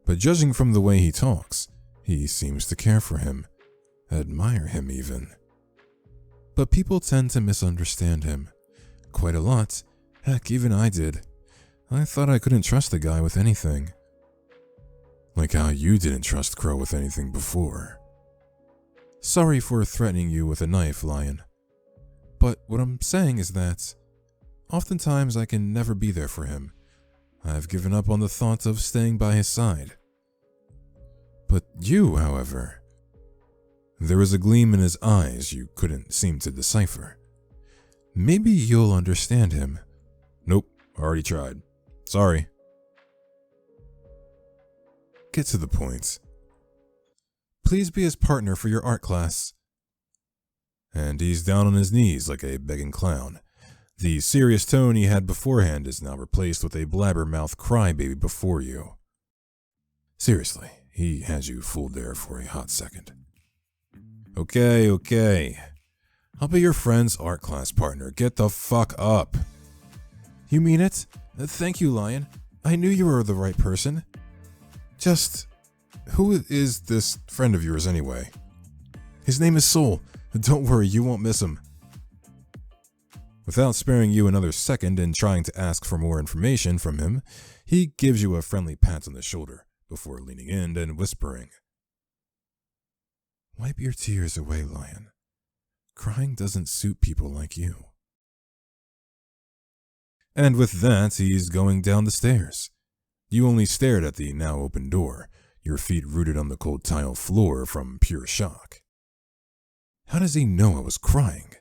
but judging from the way he talks, he seems to care for him, admire him even. But people tend to misunderstand him. Quite a lot. Heck, even I did. I thought I couldn't trust the guy with anything. Like how you didn't trust Crow with anything before. Sorry for threatening you with a knife, Lion. But what I'm saying is that oftentimes I can never be there for him. I've given up on the thought of staying by his side. But you, however, there was a gleam in his eyes you couldn't seem to decipher. Maybe you'll understand him. Nope, already tried. Sorry. Get to the point. Please be his partner for your art class. And he's down on his knees like a begging clown. The serious tone he had beforehand is now replaced with a blabbermouth crybaby before you. Seriously, he has you fooled there for a hot second. Okay. I'll be your friend's art class partner. Get the fuck up. You mean it? Thank you, Lion. I knew you were the right person. Just, who is this friend of yours anyway? His name is Soul. Don't worry, you won't miss him. Without sparing you another second and trying to ask for more information from him, he gives you a friendly pat on the shoulder before leaning in and whispering, Wipe your tears away, Lion. Crying doesn't suit people like you. And with that, he's going down the stairs. You only stared at the now open door, your feet rooted on the cold tile floor from pure shock. How does he know I was crying?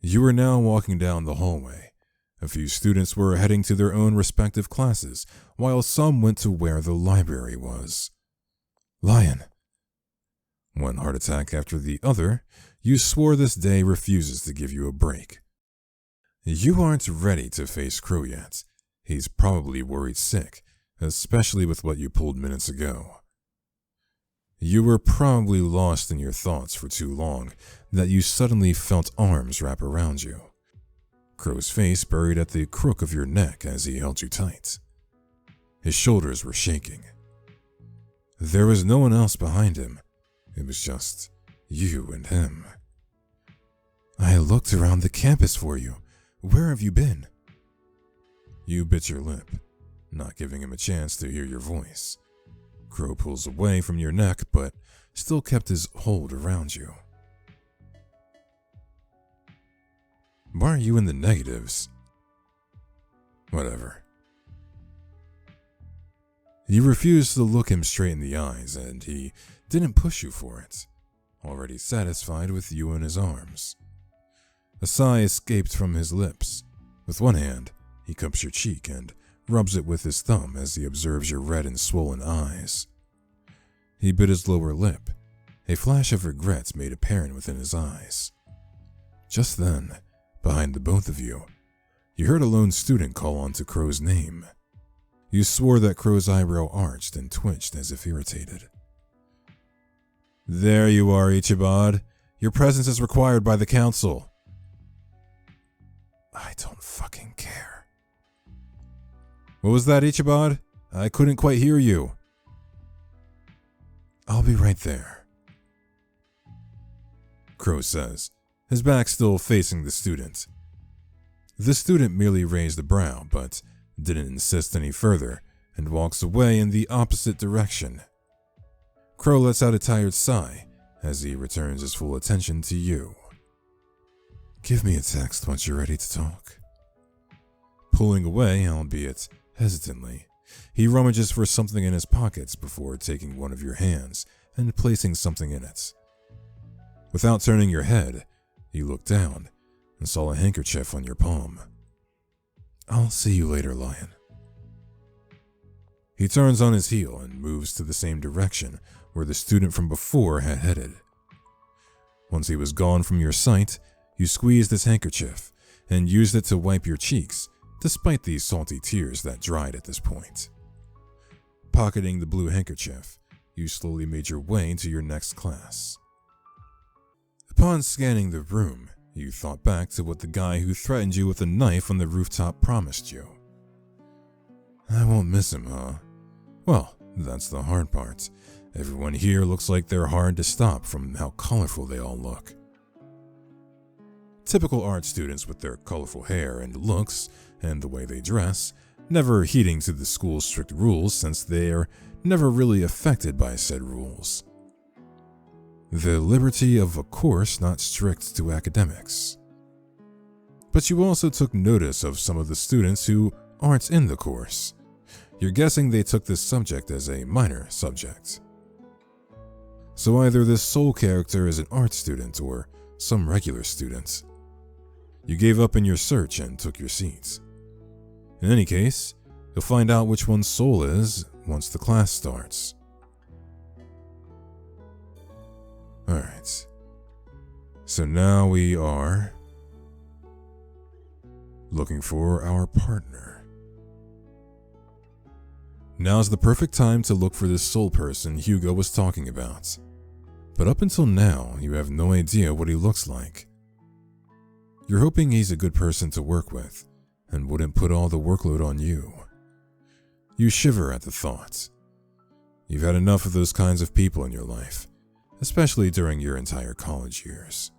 You were now walking down the hallway. A few students were heading to their own respective classes, while some went to where the library was. Lion. One heart attack after the other, you swore this day refuses to give you a break. You aren't ready to face Crow yet. He's probably worried sick, especially with what you pulled minutes ago. You were probably lost in your thoughts for too long that you suddenly felt arms wrap around you. Crow's face buried at the crook of your neck as he held you tight. His shoulders were shaking. There was no one else behind him. It was just you and him. I looked around the campus for you. Where have you been? You bit your lip, not giving him a chance to hear your voice. Crow pulls away from your neck, but still kept his hold around you. Why are you in the negatives? Whatever. You refused to look him straight in the eyes, and he didn't push you for it, already satisfied with you in his arms. A sigh escaped from his lips. With one hand, he cups your cheek and rubs it with his thumb as he observes your red and swollen eyes. He bit his lower lip. A flash of regret made apparent within his eyes. Just then, behind the both of you, you heard a lone student call on to Crow's name. You swore that Crow's eyebrow arched and twitched as if irritated. There you are, Ichibod. Your presence is required by the council. I don't fucking care. What was that, Ichibod? I couldn't quite hear you. I'll be right there, Crow says, his back still facing the student. The student merely raised a brow, but didn't insist any further, and walks away in the opposite direction. Crow lets out a tired sigh as he returns his full attention to you. Give me a text once you're ready to talk. Pulling away, albeit hesitantly, he rummages for something in his pockets before taking one of your hands and placing something in it. Without turning your head, you look down and saw a handkerchief on your palm. I'll see you later, Lion. He turns on his heel and moves to the same direction where the student from before had headed. Once he was gone from your sight, you squeezed his handkerchief and used it to wipe your cheeks, despite the salty tears that dried at this point. Pocketing the blue handkerchief, you slowly made your way to your next class. Upon scanning the room, you thought back to what the guy who threatened you with a knife on the rooftop promised you. I won't miss him, huh? Well, that's the hard part. Everyone here looks like they're hard to stop from how colorful they all look. Typical art students with their colorful hair and looks and the way they dress, never heeding to the school's strict rules since they're never really affected by said rules. The liberty of a course not strict to academics. But you also took notice of some of the students who aren't in the course. You're guessing they took this subject as a minor subject. So either this soul character is an art student or some regular student. You gave up in your search and took your seats. In any case, you'll find out which one's soul is once the class starts. Alright, so now we are looking for our partner. Now's the perfect time to look for this soul person Hyugo was talking about. But up until now, you have no idea what he looks like. You're hoping he's a good person to work with and wouldn't put all the workload on you. You shiver at the thought. You've had enough of those kinds of people in your life, especially during your entire college years.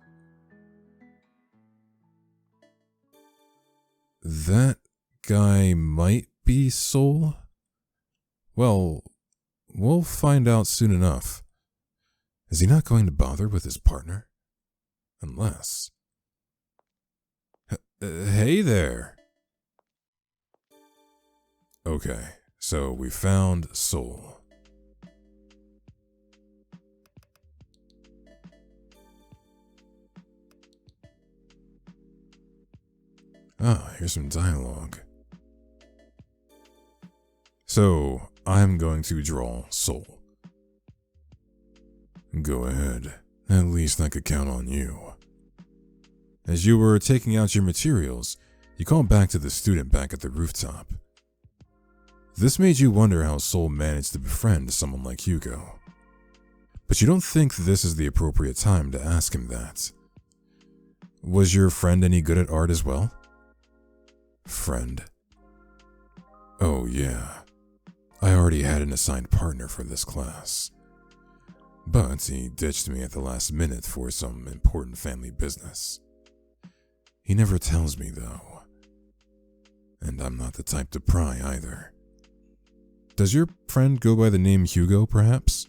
That guy might be soul? Well, we'll find out soon enough. Is he not going to bother with his partner? Unless... Hey there! Okay, so we found soul. Ah, here's some dialogue. So, I'm going to draw soul. Go ahead. At least I could count on you. As you were taking out your materials, you called back to the student back at the rooftop. This made you wonder how Soul managed to befriend someone like Hyugo. But you don't think this is the appropriate time to ask him that. Was your friend any good at art as well? Friend? Oh yeah. I already had an assigned partner for this class. But he ditched me at the last minute for some important family business. He never tells me though. And I'm not the type to pry either. Does your friend go by the name Hyugo, perhaps?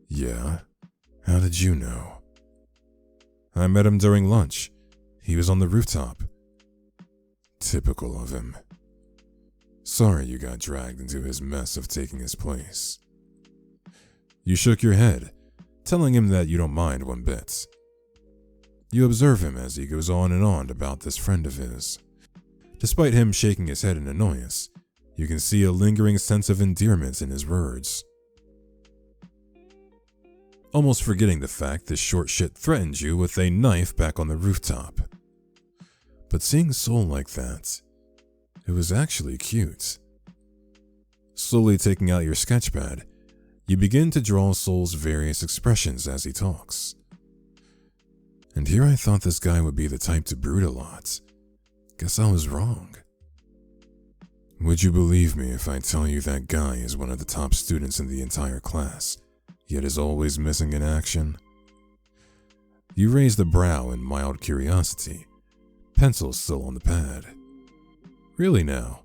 Yeah. How did you know? I met him during lunch. He was on the rooftop. Typical of him. Sorry you got dragged into his mess of taking his place. You shook your head, telling him that you don't mind one bit. You observe him as he goes on and on about this friend of his. Despite him shaking his head in annoyance, you can see a lingering sense of endearment in his words. Almost forgetting the fact this short shit threatened you with a knife back on the rooftop. But seeing Soul like that, it was actually cute. Slowly taking out your sketchpad, you begin to draw Soul's various expressions as he talks. And here I thought this guy would be the type to brood a lot. Guess I was wrong. Would you believe me if I tell you that guy is one of the top students in the entire class, yet is always missing in action? You raised a brow in mild curiosity, pencil still on the pad. Really now,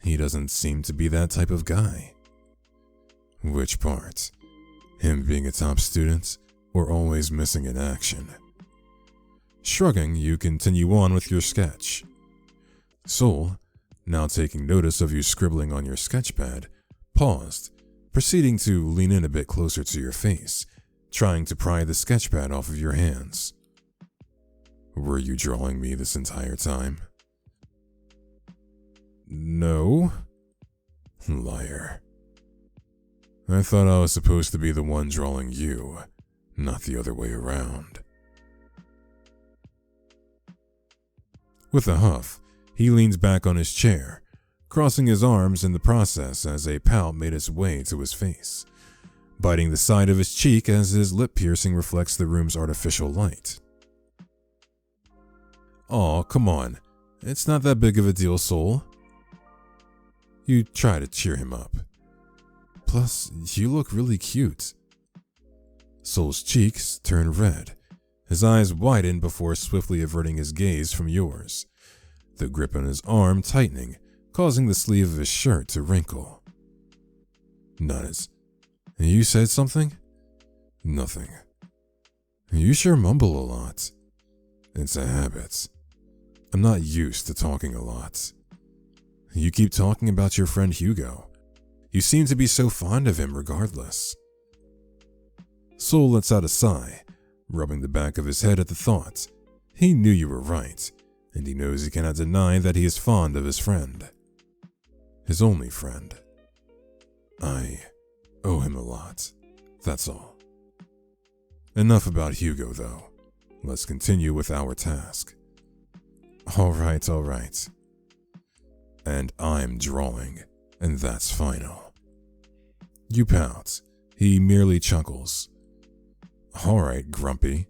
he doesn't seem to be that type of guy. Which part? Him being a top student, or always missing in action? Shrugging, you continue on with your sketch. Soul, now taking notice of you scribbling on your sketchpad, paused, proceeding to lean in a bit closer to your face, trying to pry the sketchpad off of your hands. Were you drawing me this entire time? No. Liar. I thought I was supposed to be the one drawing you, not the other way around. With a huff, he leans back on his chair, crossing his arms in the process as a pout made its way to his face, biting the side of his cheek as his lip piercing reflects the room's artificial light. Aw, come on. It's not that big of a deal, Soul. You try to cheer him up. Plus, you look really cute. Soul's cheeks turn red. His eyes widen before swiftly averting his gaze from yours, the grip on his arm tightening, causing the sleeve of his shirt to wrinkle. Nuts. You said something? Nothing. You sure mumble a lot. It's a habit. I'm not used to talking a lot. You keep talking about your friend Hyugo. You seem to be so fond of him regardless. Soul lets out a sigh, rubbing the back of his head at the thought. He knew you were right, and he knows he cannot deny that he is fond of his friend. His only friend. I owe him a lot, that's all. Enough about Hyugo, though. Let's continue with our task. All right. And I'm drawing, and that's final. You pout. He merely chuckles. All right, Grumpy.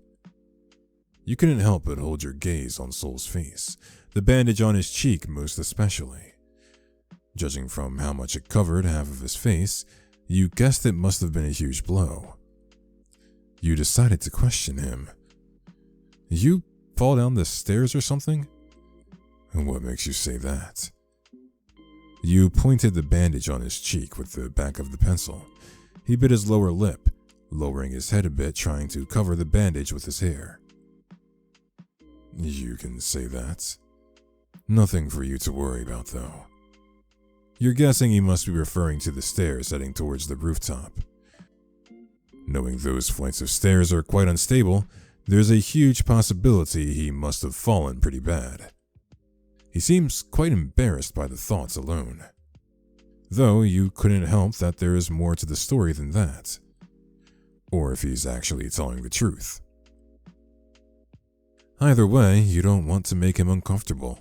You couldn't help but hold your gaze on Soul's face, the bandage on his cheek most especially. Judging from how much it covered half of his face, you guessed it must have been a huge blow. You decided to question him. You fall down the stairs or something? And what makes you say that? You pointed the bandage on his cheek with the back of the pencil. He bit his lower lip, lowering his head a bit, trying to cover the bandage with his hair. You can say that. Nothing for you to worry about, though. You're guessing he must be referring to the stairs heading towards the rooftop. Knowing those flights of stairs are quite unstable, there's a huge possibility he must have fallen pretty bad. He seems quite embarrassed by the thoughts alone. Though you couldn't help that there is more to the story than that. Or if he's actually telling the truth. Either way, you don't want to make him uncomfortable.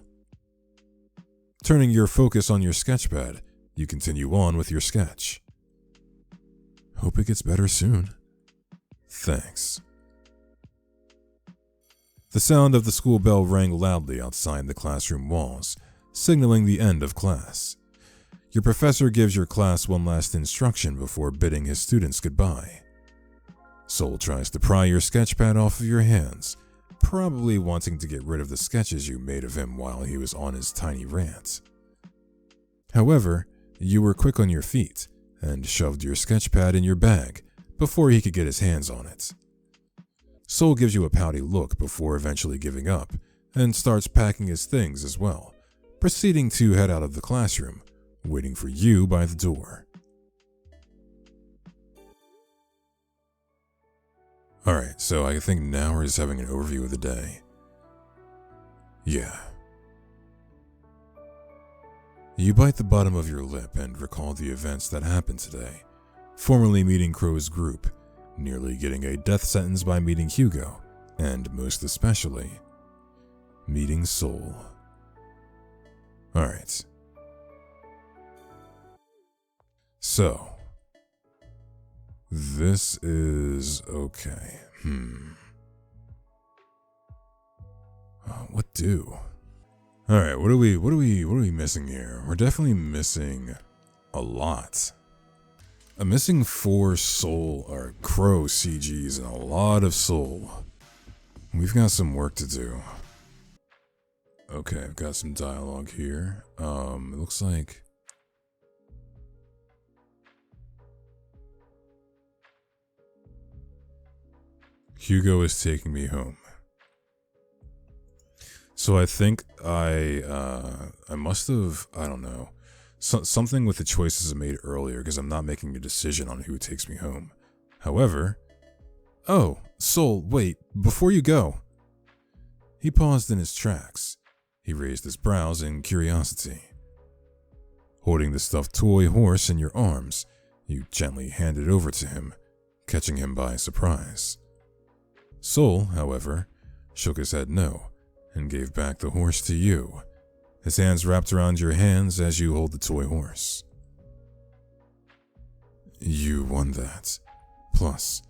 Turning your focus on your sketchpad, you continue on with your sketch. Hope it gets better soon. Thanks. The sound of the school bell rang loudly outside the classroom walls, signaling the end of class. Your professor gives your class one last instruction before bidding his students goodbye. Soul tries to pry your sketchpad off of your hands, probably wanting to get rid of the sketches you made of him while he was on his tiny rant. However, you were quick on your feet and shoved your sketchpad in your bag before he could get his hands on it. Soul gives you a pouty look before eventually giving up and starts packing his things as well, proceeding to head out of the classroom, waiting for you by the door. Alright, so I think now we're just having an overview of the day. Yeah. You bite the bottom of your lip and recall the events that happened today, formerly meeting Crow's group, nearly getting a death sentence by meeting Hyugo, and most especially, meeting Soul. Alright. So, this is okay. What do? Alright, what are we missing here? We're definitely missing a lot. I'm missing 4 Soul or Crow CGs and a lot of Soul. We've got some work to do. Okay, I've got some dialogue here. It looks like Hyugo is taking me home. So I think I must have, I don't know, something with the choices I made earlier because I'm not making a decision on who takes me home. However, oh, Soul, wait, before you go. He paused in his tracks. He raised his brows in curiosity. Holding the stuffed toy horse in your arms, you gently handed it over to him, catching him by surprise. Soul, however, shook his head no, and gave back the horse to you, his hands wrapped around your hands as you hold the toy horse. You won that. Plus,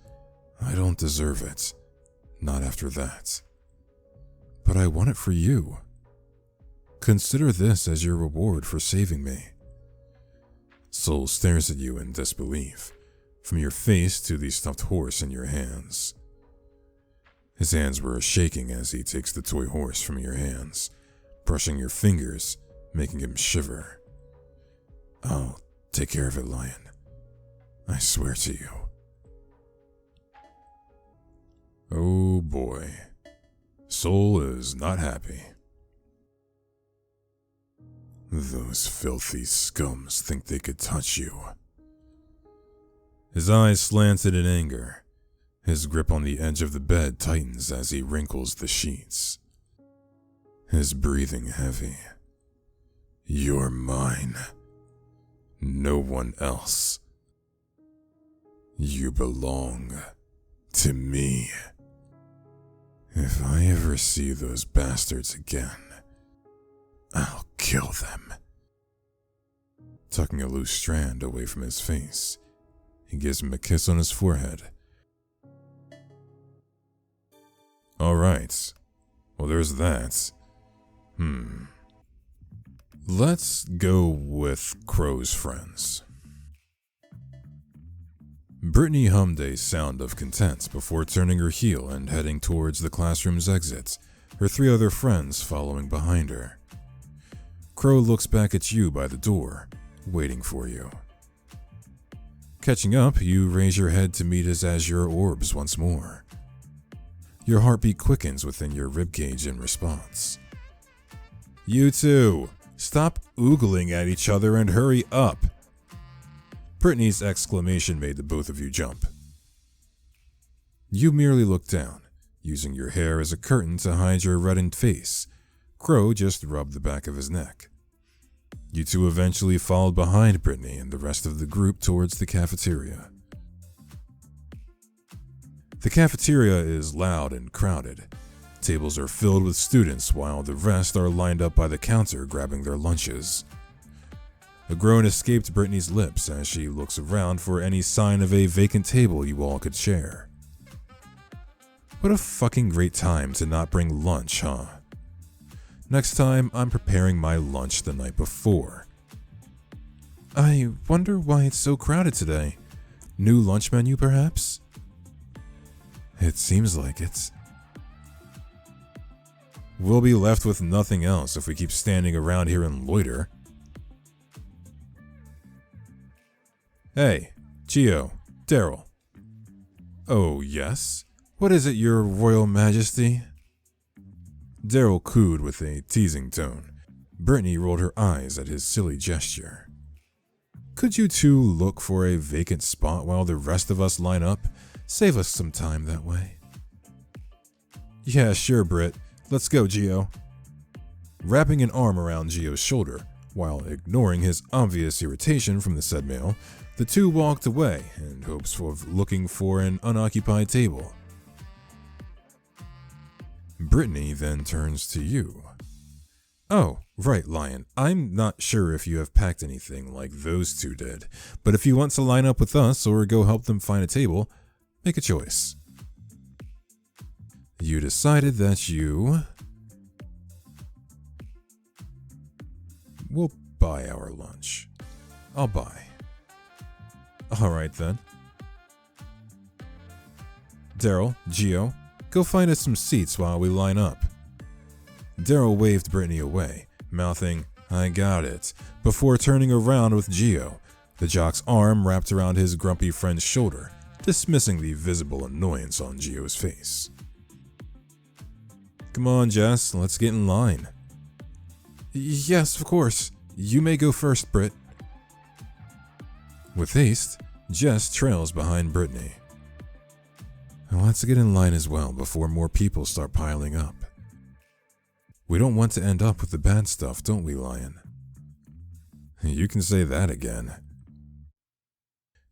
I don't deserve it. Not after that. But I won it for you. Consider this as your reward for saving me. Soul stares at you in disbelief, from your face to the stuffed horse in your hands. His hands were shaking as he takes the toy horse from your hands, brushing your fingers, making him shiver. I'll take care of it, Lion. I swear to you. Oh boy. Soul is not happy. Those filthy scums think they could touch you. His eyes slanted in anger. His grip on the edge of the bed tightens as he wrinkles the sheets. His breathing heavy. You're mine. No one else. You belong to me. If I ever see those bastards again, I'll kill them. Tucking a loose strand away from his face, he gives him a kiss on his forehead. Alright, well there's that. Let's go with Crow's friends. Brittany hummed a sound of content before turning her heel and heading towards the classroom's exit, her 3 other friends following behind her. Crow looks back at you by the door, waiting for you. Catching up, you raise your head to meet his azure orbs once more. Your heartbeat quickens within your ribcage in response. You two, stop oogling at each other and hurry up. Brittany's exclamation made the both of you jump. You merely look down, using your hair as a curtain to hide your reddened face. Crow just rubbed the back of his neck. You two eventually followed behind Brittany and the rest of the group towards the cafeteria. The cafeteria is loud and crowded. Tables are filled with students while the rest are lined up by the counter grabbing their lunches. A groan escaped Brittany's lips as she looks around for any sign of a vacant table you all could share. What a fucking great time to not bring lunch, huh? Next time, I'm preparing my lunch the night before. I wonder why it's so crowded today. New lunch menu, perhaps? It seems like it. We'll be left with nothing else if we keep standing around here and loiter. Hey, Gio, Daryl. Oh, yes? What is it, your royal majesty? Daryl cooed with a teasing tone. Brittany rolled her eyes at his silly gesture. Could you two look for a vacant spot while the rest of us line up? Save us some time that way. Yeah, sure, Britt. Let's go, Gio. Wrapping an arm around Gio's shoulder, while ignoring his obvious irritation from the said male, the two walked away in hopes of looking for an unoccupied table. Brittany then turns to you. Oh, right, Lion. I'm not sure if you have packed anything like those two did, but if you want to line up with us or go help them find a table, make a choice. You decided that you will buy our lunch. I'll buy. Alright then. Daryl, Gio, go find us some seats while we line up. Daryl waved Brittany away, mouthing, I got it, before turning around with Gio, the jock's arm wrapped around his grumpy friend's shoulder, dismissing the visible annoyance on Gio's face. Come on, Jess, let's get in line. Yes, of course. You may go first, Britt. With haste, Jess trails behind Brittany. Let's get in line as well before more people start piling up. We don't want to end up with the bad stuff, don't we, Lion? You can say that again.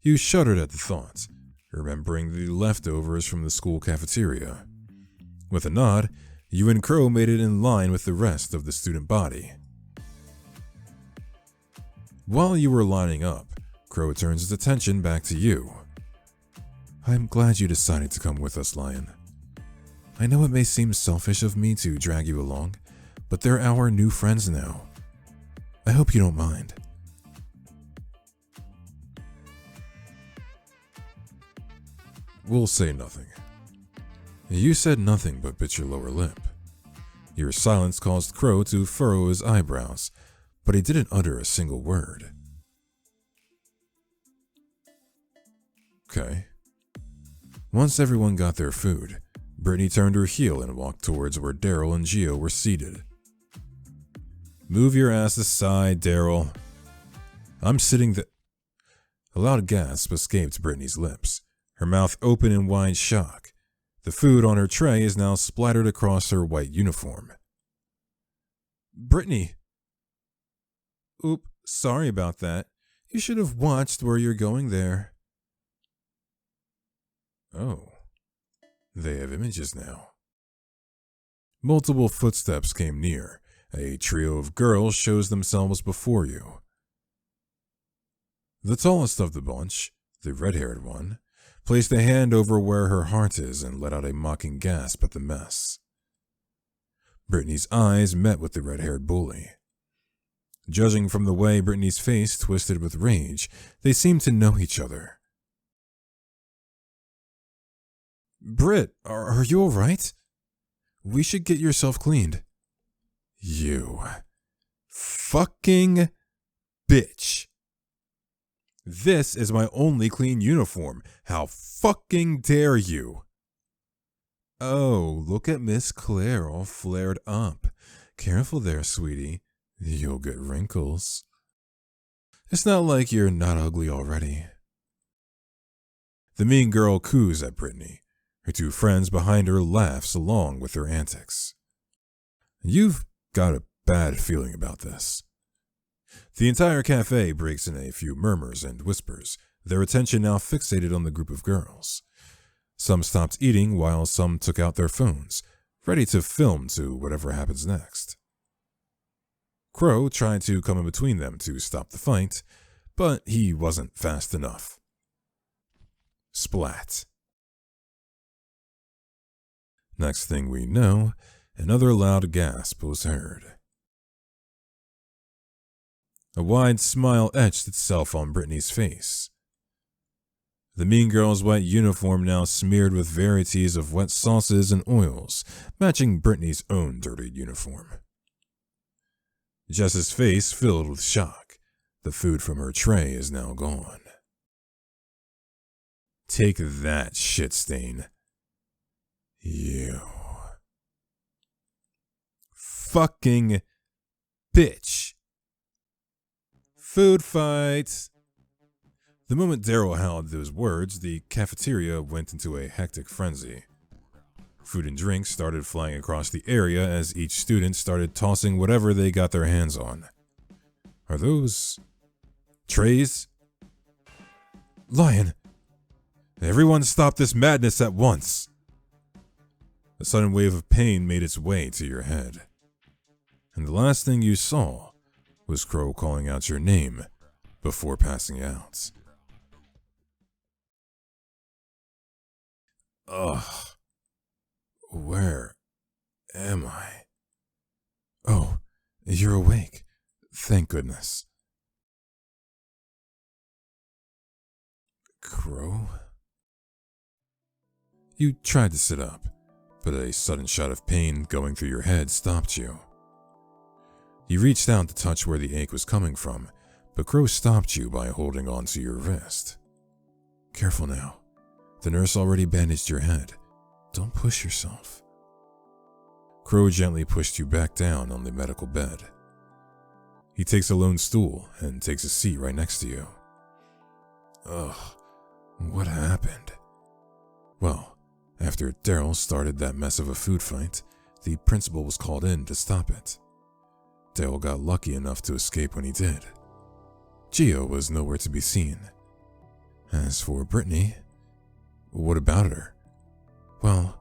You shuddered at the thought, remembering the leftovers from the school cafeteria. With a nod, you and Crow made it in line with the rest of the student body. While you were lining up, Crow turns his attention back to you. I'm glad you decided to come with us, Lion. I know it may seem selfish of me to drag you along, but they're our new friends now. I hope you don't mind. We'll say nothing. You said nothing but bit your lower lip. Your silence caused Crow to furrow his eyebrows, but he didn't utter a single word. Okay. Once everyone got their food, Brittany turned her heel and walked towards where Daryl and Gio were seated. Move your ass aside, Daryl. I'm sitting the... A loud gasp escaped Brittany's lips, her mouth open in wide shock. The food on her tray is now splattered across her white uniform. Brittany. Oop, sorry about that. You should have watched where you're going there. Oh, they have images now. Multiple footsteps came near. A trio of girls shows themselves before you. The tallest of the bunch, the red-haired one, placed a hand over where her heart is and let out a mocking gasp at the mess. Brittany's eyes met with the red-haired bully. Judging from the way Brittany's face twisted with rage, they seemed to know each other. Britt, are you alright? We should get yourself cleaned. You fucking bitch. This is my only clean uniform. How fucking dare you? Oh, look at Miss Claire all flared up. Careful there, sweetie. You'll get wrinkles. It's not like you're not ugly already. The mean girl coos at Brittany. Her two friends behind her laughs along with her antics. You've got a bad feeling about this. The entire cafe breaks in a few murmurs and whispers, their attention now fixated on the group of girls. Some stopped eating while some took out their phones, ready to film to whatever happens next. Crow tried to come in between them to stop the fight, but he wasn't fast enough. Splat. Next thing we know, another loud gasp was heard. A wide smile etched itself on Brittany's face. The mean girl's white uniform now smeared with varieties of wet sauces and oils, matching Brittany's own dirty uniform. Jess's face filled with shock. The food from her tray is now gone. Take that, shit stain. You. Fucking bitch. Food fight. The moment Daryl howled those words, the cafeteria went into a hectic frenzy. Food and drinks started flying across the area as each student started tossing whatever they got their hands on. Are those trays? Lion! Everyone stop this madness at once! A sudden wave of pain made its way to your head. And the last thing you saw was Crow calling out your name before passing out. Ugh. Where am I? Oh, you're awake. Thank goodness. Crow? You tried to sit up, but a sudden shot of pain going through your head stopped you. You reached out to touch where the ache was coming from, but Crow stopped you by holding onto your wrist. Careful now. The nurse already bandaged your head. Don't push yourself. Crow gently pushed you back down on the medical bed. He takes a lone stool and takes a seat right next to you. Ugh, what happened? Well, after Daryl started that mess of a food fight, the principal was called in to stop it. Daryl got lucky enough to escape when he did. Gio was nowhere to be seen. As for Brittany, what about her? Well,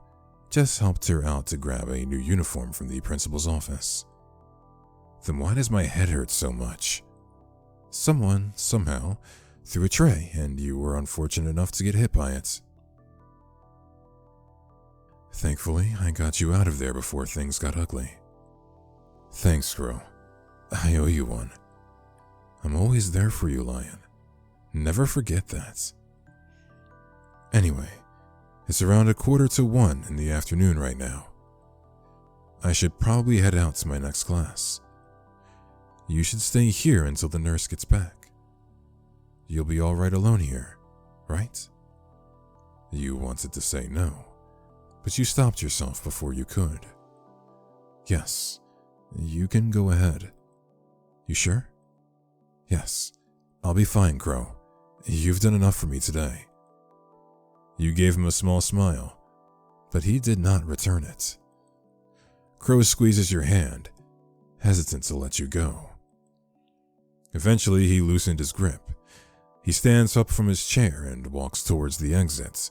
Jess helped her out to grab a new uniform from the principal's office. Then why does my head hurt so much? Someone, somehow, threw a tray and you were unfortunate enough to get hit by it. Thankfully, I got you out of there before things got ugly. Thanks, Crow. I owe you one. I'm always there for you, Lion. Never forget that. Anyway, it's around 1:45 in the afternoon right now. I should probably head out to my next class. You should stay here until the nurse gets back. You'll be all right alone here, right? You wanted to say no, but you stopped yourself before you could. Yes, you can go ahead. You sure? Yes, I'll be fine, Crow. You've done enough for me today. You gave him a small smile, but he did not return it. Crow squeezes your hand, hesitant to let you go. Eventually, he loosened his grip. He stands up from his chair and walks towards the exit.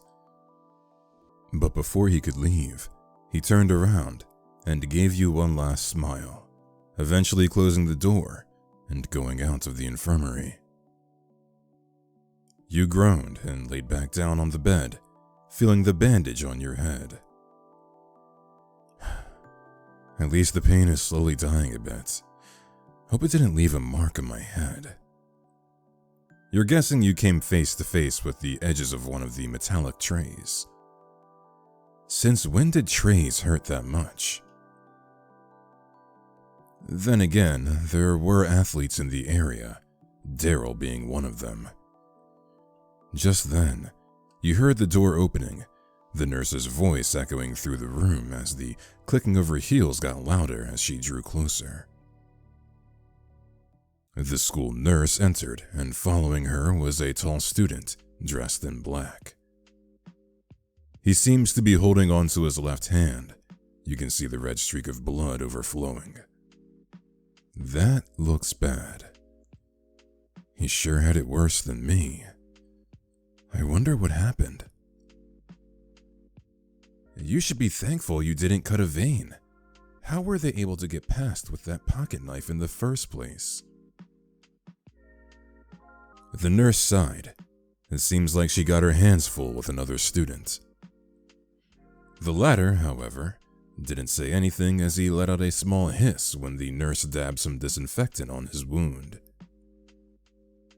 But before he could leave, he turned around and gave you one last smile, eventually closing the door and going out of the infirmary. You groaned and laid back down on the bed, feeling the bandage on your head. At least the pain is slowly dying a bit. Hope it didn't leave a mark on my head. You're guessing you came face to face with the edges of one of the metallic trays. Since when did trays hurt that much? Then again, there were athletes in the area, Daryl being one of them. Just then, you heard the door opening, the nurse's voice echoing through the room as the clicking of her heels got louder as she drew closer. The school nurse entered, and following her was a tall student dressed in black. He seems to be holding onto his left hand. You can see the red streak of blood overflowing. That looks bad. He sure had it worse than me. I wonder what happened. You should be thankful you didn't cut a vein. How were they able to get past with that pocket knife in the first place? The nurse sighed. It seems like she got her hands full with another student. The latter, however, didn't say anything as he let out a small hiss when the nurse dabbed some disinfectant on his wound.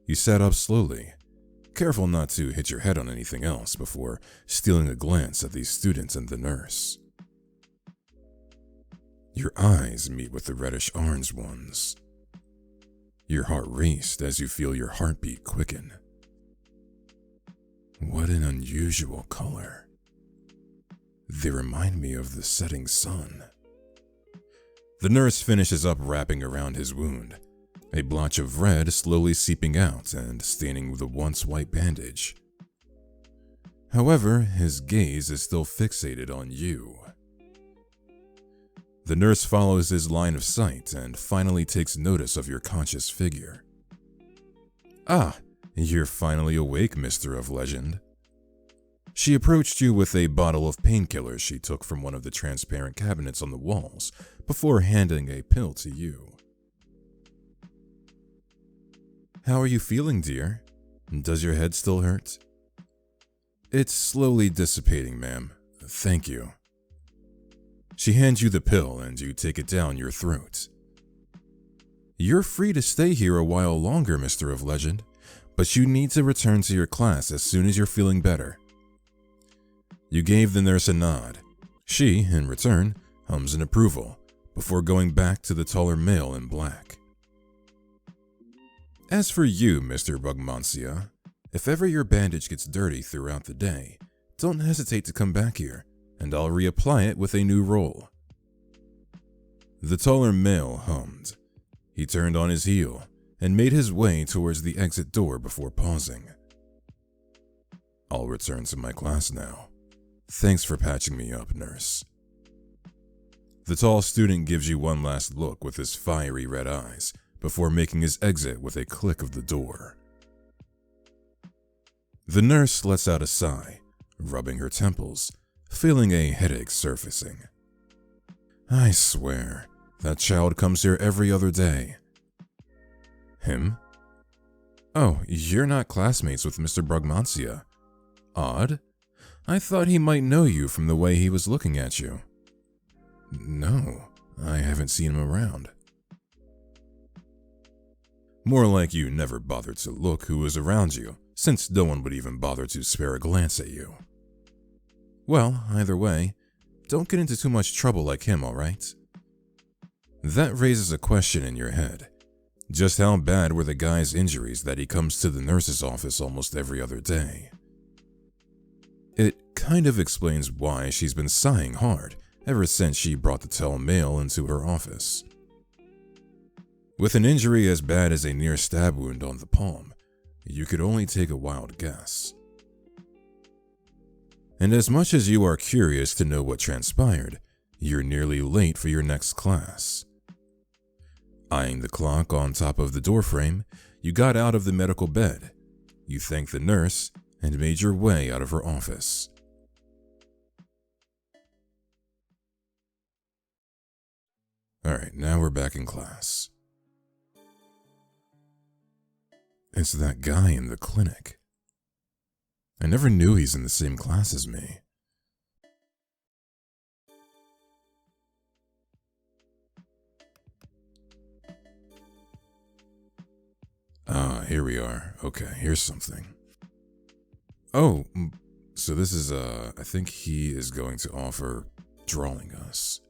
He sat up slowly, careful not to hit your head on anything else before stealing a glance at the student and the nurse. Your eyes meet with the reddish-orange ones. Your heart raced as you feel your heartbeat quicken. What an unusual color. They remind me of the setting sun. The nurse finishes up wrapping around his wound, a blotch of red slowly seeping out and staining the once white bandage. However, his gaze is still fixated on you. The nurse follows his line of sight and finally takes notice of your conscious figure. Ah, you're finally awake, Mr. of Legend. She approached you with a bottle of painkillers she took from one of the transparent cabinets on the walls before handing a pill to you. How are you feeling, dear? Does your head still hurt? It's slowly dissipating, ma'am. Thank you. She hands you the pill and you take it down your throat. You're free to stay here a while longer, Mr. of Legend, but you need to return to your class as soon as you're feeling better. You gave the nurse a nod. She, in return, hums in approval, before going back to the taller male in black. As for you, Mr. Bugmancia, if ever your bandage gets dirty throughout the day, don't hesitate to come back here, and I'll reapply it with a new role." The taller male hummed. He turned on his heel and made his way towards the exit door before pausing. "I'll return to my class now. Thanks for patching me up, nurse." The tall student gives you one last look with his fiery red eyes before making his exit with a click of the door. The nurse lets out a sigh, rubbing her temples, feeling a headache surfacing. "I swear, that child comes here every other day." "Him? Oh, you're not classmates with Mr. Brugmansia. Odd. I thought he might know you from the way he was looking at you." "No, I haven't seen him around." "More like you never bothered to look who was around you, since no one would even bother to spare a glance at you." "Well, either way, don't get into too much trouble like him, alright?" That raises a question in your head. Just how bad were the guy's injuries that he comes to the nurse's office almost every other day? It kind of explains why she's been sighing hard ever since she brought the tall male into her office. With an injury as bad as a near stab wound on the palm, you could only take a wild guess. And as much as you are curious to know what transpired, you're nearly late for your next class. Eyeing the clock on top of the doorframe, you got out of the medical bed. You thanked the nurse and made your way out of her office. Alright, now we're back in class. It's that guy in the clinic. I never knew he's in the same class as me. Ah, here we are. Okay, here's something. Oh, so this is, I think he is going to offer drawing us.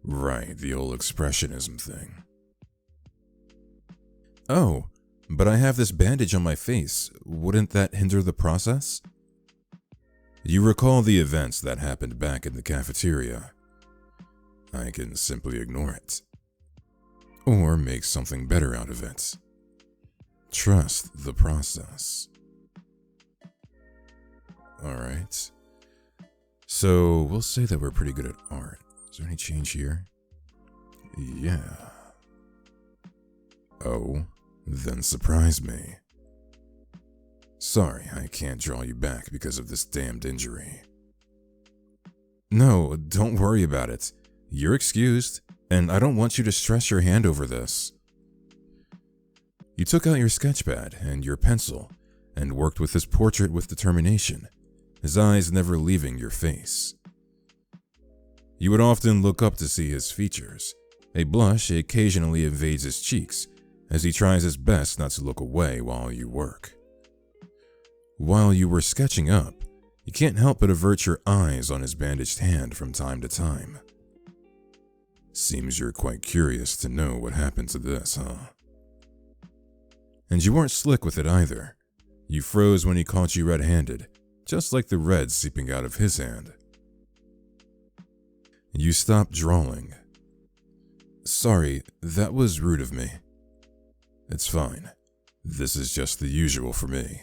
Right, the old expressionism thing. Oh, but I have this bandage on my face. Wouldn't that hinder the process? You recall the events that happened back in the cafeteria. I can simply ignore it. Or make something better out of it. Trust the process. Alright. So, we'll say that we're pretty good at art. Is there any change here? Yeah. Oh, then surprise me. Sorry, I can't draw you back because of this damned injury. No, don't worry about it. You're excused, and I don't want you to stress your hand over this. You took out your sketchpad and your pencil and worked with his portrait with determination, his eyes never leaving your face. You would often look up to see his features. A blush occasionally invades his cheeks as he tries his best not to look away while you work. While you were sketching up, you can't help but avert your eyes on his bandaged hand from time to time. Seems you're quite curious to know what happened to this, huh? And you weren't slick with it either. You froze when he caught you red-handed, just like the red seeping out of his hand. You stopped drawing. Sorry, that was rude of me. It's fine. This is just the usual for me.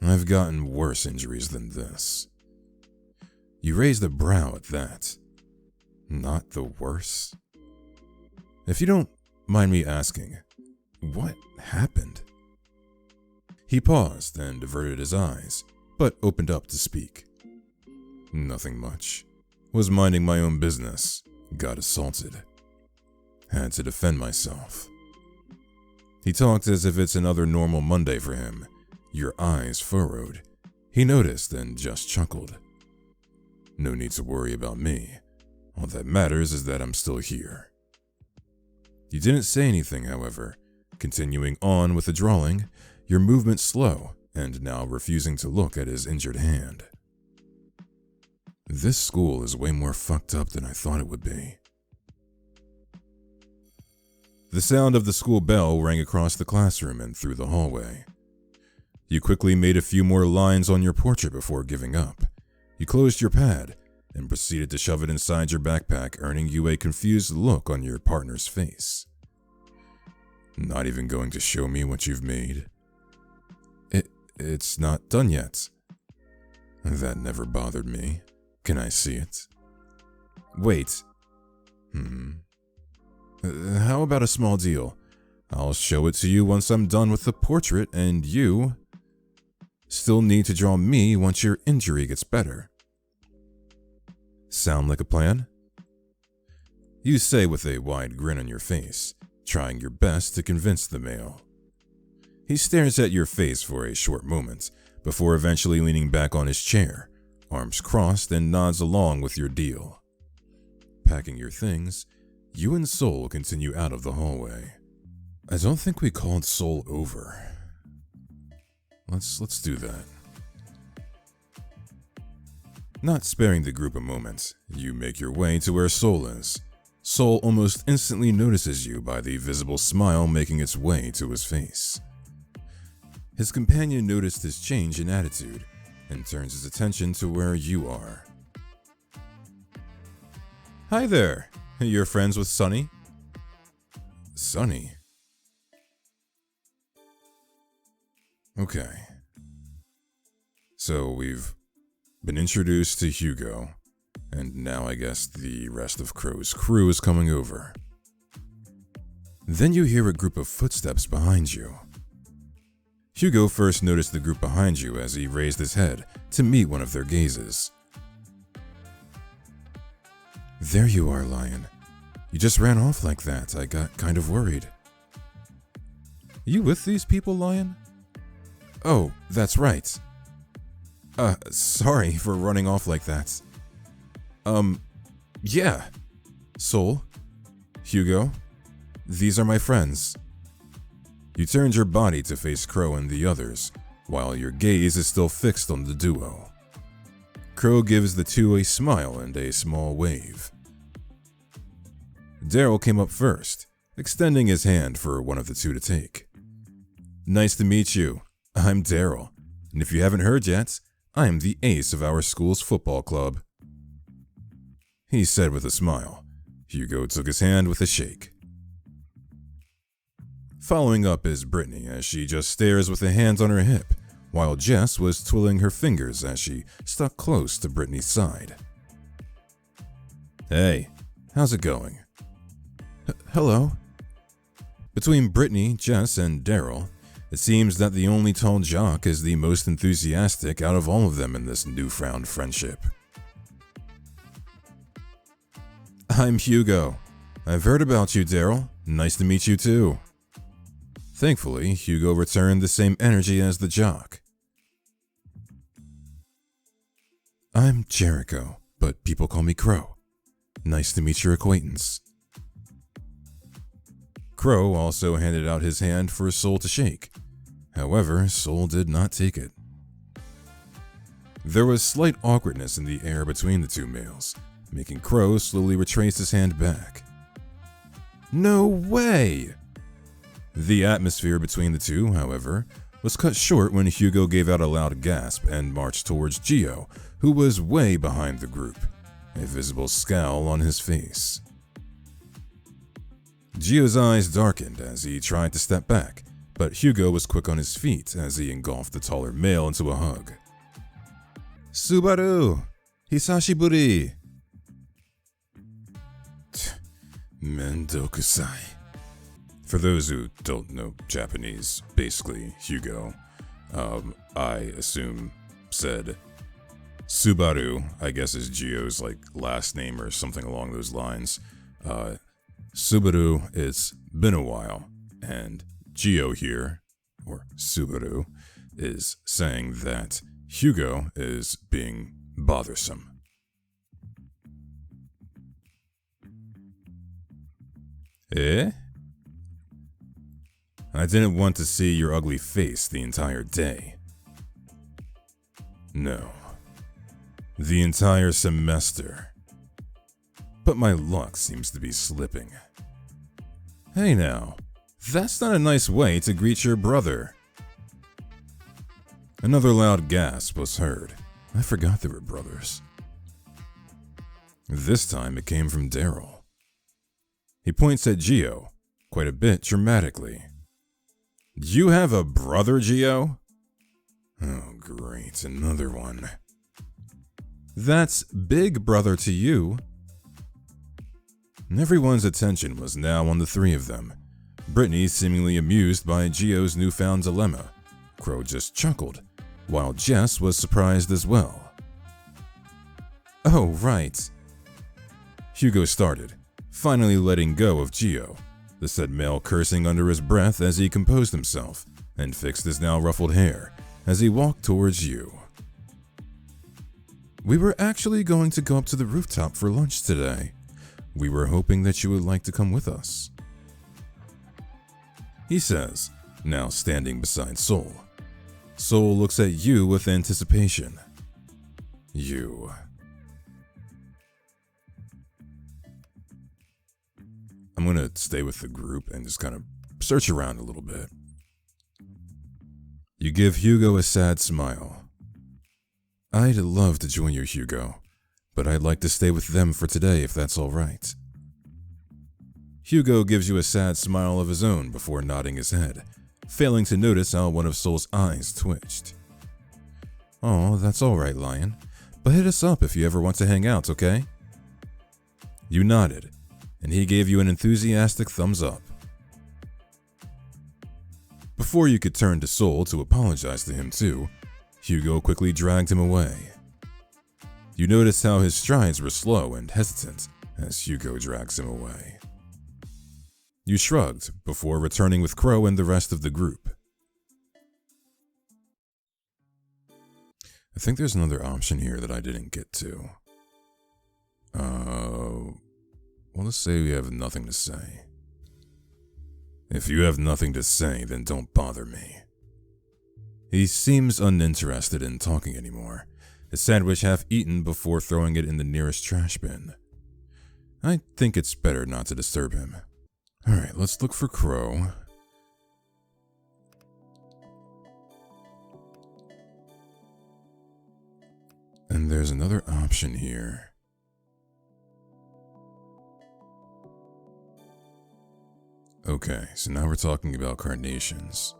I've gotten worse injuries than this. You raised a brow at that. Not the worst? If you don't mind me asking, what happened? He paused and averted his eyes, but opened up to speak. Nothing much. Was minding my own business. Got assaulted. Had to defend myself. He talked as if it's another normal Monday for him. Your eyes furrowed. He noticed and just chuckled. No need to worry about me. All that matters is that I'm still here. You didn't say anything, however, continuing on with the drawing, your movement slow, and now refusing to look at his injured hand. This school is way more fucked up than I thought it would be. The sound of the school bell rang across the classroom and through the hallway. You quickly made a few more lines on your portrait before giving up. You closed your pad and proceeded to shove it inside your backpack, earning you a confused look on your partner's face. Not even going to show me what you've made? It's not done yet. That never bothered me. Can I see it? Wait. How about a small deal? I'll show it to you once I'm done with the portrait, and you still need to draw me once your injury gets better. Sound like a plan? You say with a wide grin on your face, trying your best to convince the male. He stares at your face for a short moment, before eventually leaning back on his chair, arms crossed, and nods along with your deal. Packing your things, you and Soul continue out of the hallway. I don't think we called Soul over. Let's do that. Not sparing the group a moment, you make your way to where Soul is. Soul almost instantly notices you by the visible smile making its way to his face. His companion noticed his change in attitude and turns his attention to where you are. Hi there, you're friends with Sunny? Sunny? Okay. So we've been introduced to Hyugo, and now I guess the rest of Crow's crew is coming over. Then you hear a group of footsteps behind you. Hyugo first noticed the group behind you as he raised his head to meet one of their gazes. There you are, Lion. You just ran off like that. I got kind of worried. You with these people, Lion? Oh, that's right. Sorry for running off like that. Yeah. Soul, Hyugo, these are my friends. You turned your body to face Crow and the others, while your gaze is still fixed on the duo. Crow gives the two a smile and a small wave. Daryl came up first, extending his hand for one of the two to take. Nice to meet you. I'm Daryl, and if you haven't heard yet, I am the ace of our school's football club. He said with a smile. Hyugo took his hand with a shake. Following up is Brittany as she just stares with a hand on her hip, while Jess was twiddling her fingers as she stuck close to Brittany's side. Hey, how's it going? Hello. Between Brittany, Jess, and Daryl, it seems that the only tall jock is the most enthusiastic out of all of them in this newfound friendship. I'm Hyugo. I've heard about you, Daryl. Nice to meet you too. Thankfully, Hyugo returned the same energy as the jock. I'm Jericho, but people call me Crow. Nice to meet your acquaintance. Crow also handed out his hand for Soul to shake. However, Soul did not take it. There was slight awkwardness in the air between the two males, making Crow slowly retrace his hand back. No way! The atmosphere between the two, however, was cut short when Hyugo gave out a loud gasp and marched towards Gio, who was way behind the group, a visible scowl on his face. Gio's eyes darkened as he tried to step back, but Hyugo was quick on his feet as he engulfed the taller male into a hug. Subaru! Hisashiburi! Mendokusai. For those who don't know Japanese, basically, Hyugo, I assume, said Subaru, I guess is Gio's last name or something along those lines. Subaru, it's been a while, and Gio here, or Subaru, is saying that Hyugo is being bothersome. Eh? I didn't want to see your ugly face the entire day. No. The entire semester. But my luck seems to be slipping. Hey now, that's not a nice way to greet your brother. Another loud gasp was heard. I forgot they were brothers. This time it came from Daryl. He points at Gio, quite a bit dramatically. You have a brother, Gio? Oh, great, another one. That's big brother to you. Everyone's attention was now on the three of them. Brittany seemingly amused by Gio's newfound dilemma. Crow just chuckled, while Jess was surprised as well. Oh, right. Hyugo started, finally letting go of Gio, the said male cursing under his breath as he composed himself and fixed his now ruffled hair as he walked towards you. We were actually going to go up to the rooftop for lunch today. We were hoping that you would like to come with us, he says, now standing beside Soul. Soul looks at you with anticipation. You. I'm gonna stay with the group and just kind of search around a little bit. You give Hyugo a sad smile. I'd love to join you, Hyugo, but I'd like to stay with them for today if that's all right. Hyugo gives you a sad smile of his own before nodding his head, failing to notice how one of Soul's eyes twitched. Oh, that's all right, Lion, but hit us up if you ever want to hang out, okay? You nodded, and he gave you an enthusiastic thumbs up. Before you could turn to Soul to apologize to him too, Hyugo quickly dragged him away. You noticed how his strides were slow and hesitant as Hyugo drags him away. You shrugged before returning with Crow and the rest of the group. I think there's another option here that I didn't get to. Well, let's say we have nothing to say. If you have nothing to say, then don't bother me. He seems uninterested in talking anymore, his sandwich half eaten before throwing it in the nearest trash bin. I think it's better not to disturb him. Alright, let's look for Crow. And there's another option here. Okay, so now we're talking about carnations.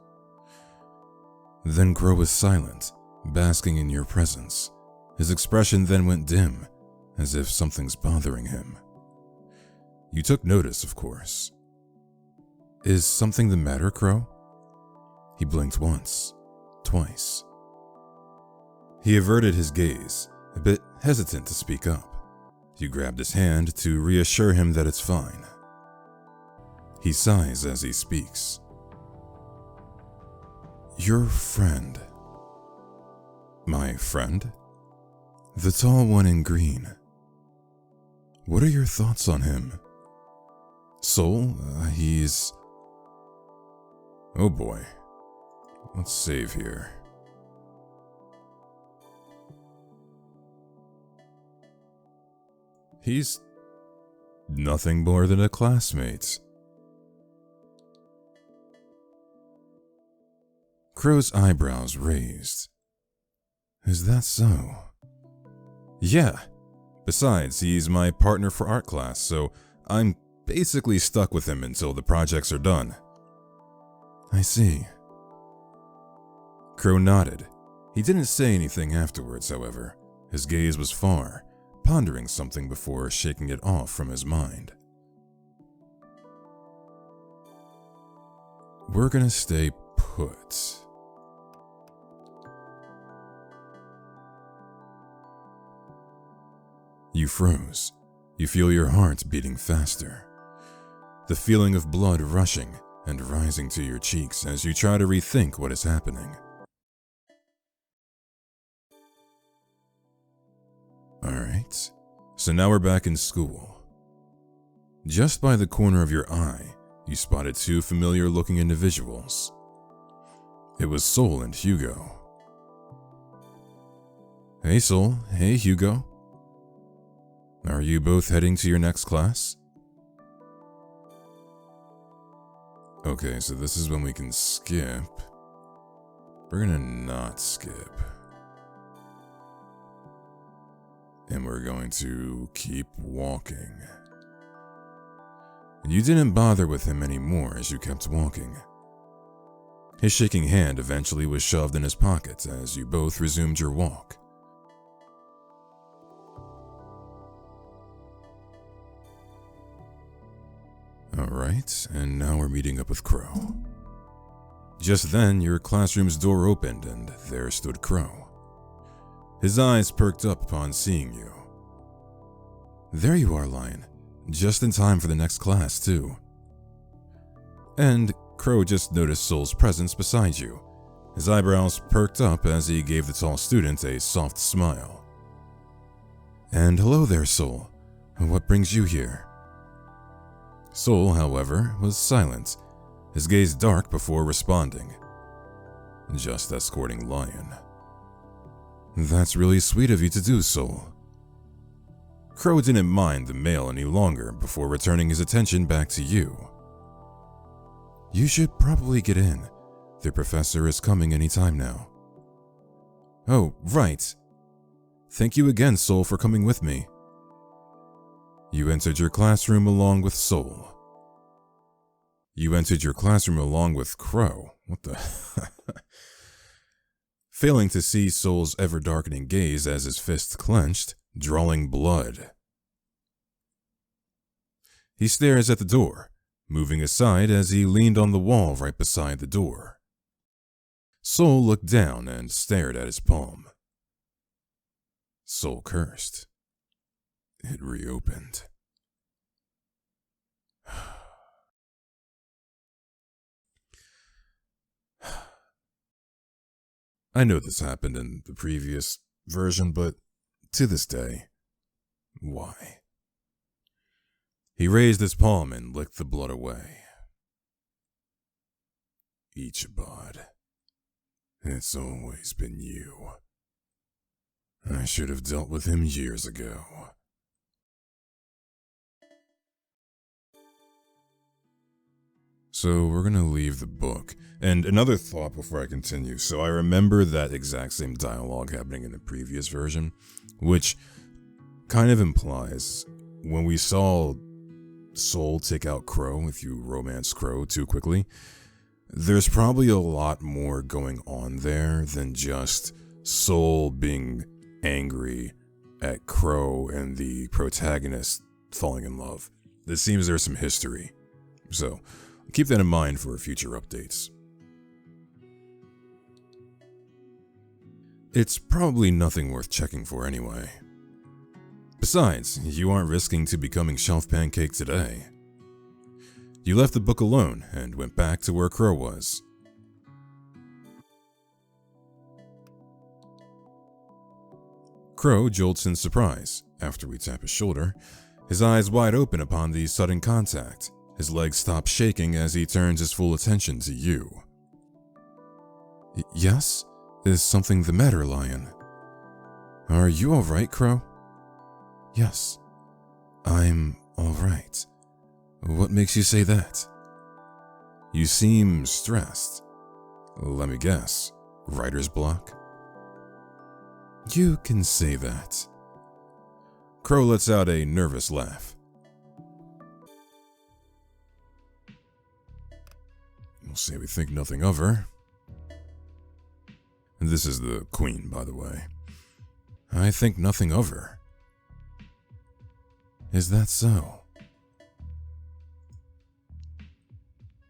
Then Crow was silent, basking in your presence. His expression then went dim, as if something's bothering him. You took notice, of course. Is something the matter, Crow? He blinked once, twice. He averted his gaze, a bit hesitant to speak up. You grabbed his hand to reassure him that it's fine. He sighs as he speaks. Your friend. My friend? The tall one in green. What are your thoughts on him? Soul, he's... Oh boy. Let's save here. He's nothing more than a classmate. Crow's eyebrows raised. Is that so? Yeah. Besides, he's my partner for art class, so I'm basically stuck with him until the projects are done. I see. Crow nodded. He didn't say anything afterwards, however. His gaze was far, pondering something before shaking it off from his mind. We're gonna stay put. You froze. You feel your heart beating faster. The feeling of blood rushing and rising to your cheeks as you try to rethink what is happening. Alright, so now we're back in school. Just by the corner of your eye, you spotted two familiar-looking individuals. It was Soul and Hyugo. Hey Soul, hey Hyugo. Are you both heading to your next class? Okay, so this is when we can skip. We're gonna not skip. And we're going to keep walking. You didn't bother with him anymore as you kept walking. His shaking hand eventually was shoved in his pocket as you both resumed your walk. Alright, and now we're meeting up with Crow. Just then, your classroom's door opened and there stood Crow. His eyes perked up upon seeing you. There you are, Lion. Just in time for the next class, too. And Crow just noticed Soul's presence beside you. His eyebrows perked up as he gave the tall student a soft smile. And hello there, Soul. What brings you here? Soul, however, was silent, his gaze dark before responding. Just escorting Lion. That's really sweet of you to do, Soul. Crow didn't mind the male any longer before returning his attention back to you. You should probably get in. The professor is coming any time now. Oh, right. Thank you again, Soul, for coming with me. You entered your classroom along with Soul. You entered your classroom along with Crow. What the? Failing to see Soul's ever-darkening gaze as his fist clenched, drawing blood. He stares at the door, moving aside as he leaned on the wall right beside the door. Soul looked down and stared at his palm. Soul cursed. It reopened. I know this happened in the previous version, but to this day, why? He raised his palm and licked the blood away. Ichibod, it's always been you. I should have dealt with him years ago. So we're gonna leave the book. And another thought before I continue. So I remember that exact same dialogue happening in the previous version, which kind of implies when we saw Soul take out Crow, if you romance Crow too quickly, there's probably a lot more going on there than just Soul being angry at Crow and the protagonist falling in love. It seems there's some history. So keep that in mind for future updates. It's probably nothing worth checking for anyway. Besides, you aren't risking to becoming shelf pancake today. You left the book alone and went back to where Crow was. Crow jolts in surprise after we tap his shoulder, his eyes wide open upon the sudden contact. His legs stop shaking as he turns his full attention to you. Yes? Is something the matter, Lion? Are you alright, Crow? Yes, I'm alright. What makes you say that? You seem stressed. Let me guess, writer's block? You can say that. Crow lets out a nervous laugh. We'll say we think nothing of her. This is the Queen, by the way. I think nothing of her. Is that so?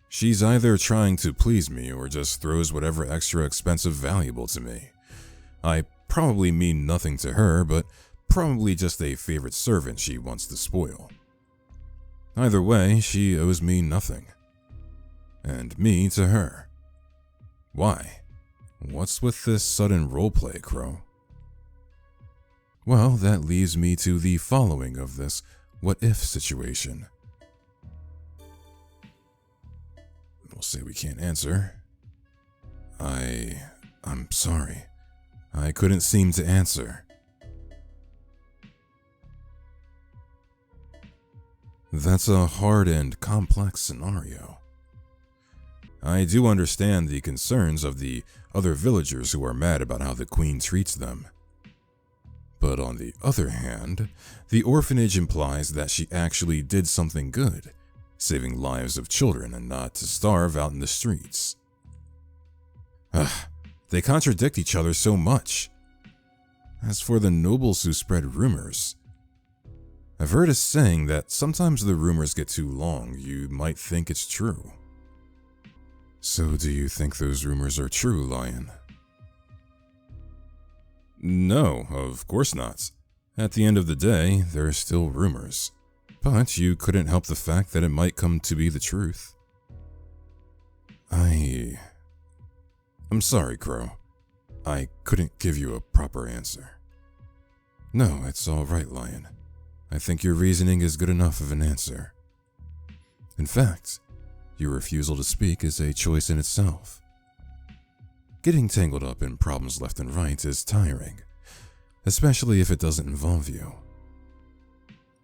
She's either trying to please me or just throws whatever extra expensive valuable to me. I probably mean nothing to her, but probably just a favorite servant she wants to spoil. Either way, she owes me nothing. And me to her. Why? What's with this sudden roleplay, Crow? Well, that leaves me to the following of this what-if situation. We'll say we can't answer. I'm sorry. I couldn't seem to answer. That's a hard and complex scenario. I do understand the concerns of the other villagers who are mad about how the queen treats them. But on the other hand, the orphanage implies that she actually did something good, saving lives of children and not to starve out in the streets. They contradict each other so much. As for the nobles who spread rumors, I've heard a saying that sometimes the rumors get too long, you might think it's true. So do you think those rumors are true, Lion? No, of course not. At the end of the day, they're still rumors. But you couldn't help the fact that it might come to be the truth. I'm sorry, Crow. I couldn't give you a proper answer. No, it's all right, Lion. I think your reasoning is good enough of an answer. In fact, your refusal to speak is a choice in itself. Getting tangled up in problems left and right is tiring, especially if it doesn't involve you.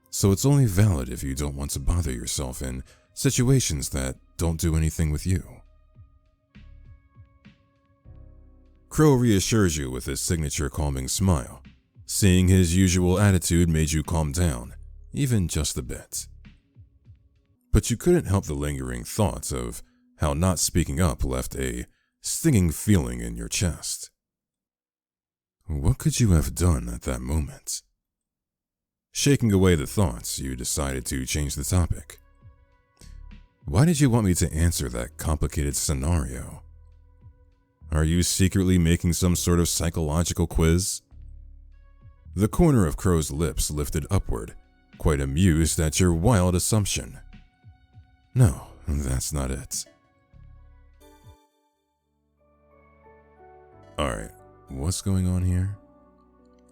So it's only valid if you don't want to bother yourself in situations that don't do anything with you. Crow reassures you with his signature calming smile. Seeing his usual attitude made you calm down, even just a bit. But you couldn't help the lingering thoughts of how not speaking up left a stinging feeling in your chest. What could you have done at that moment? Shaking away the thoughts, you decided to change the topic. Why did you want me to answer that complicated scenario? Are you secretly making some sort of psychological quiz? The corner of Crow's lips lifted upward, quite amused at your wild assumption. No, that's not it. Alright, what's going on here?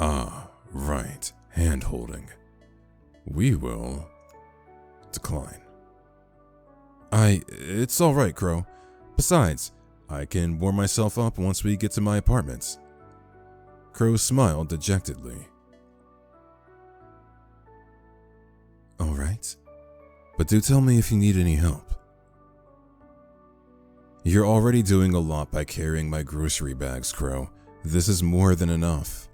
Ah, right, hand-holding. We will decline. It's alright, Crow. Besides, I can warm myself up once we get to my apartment. Crow smiled dejectedly. Alright, but do tell me if you need any help. You're already doing a lot by carrying my grocery bags, Crow. This is more than enough.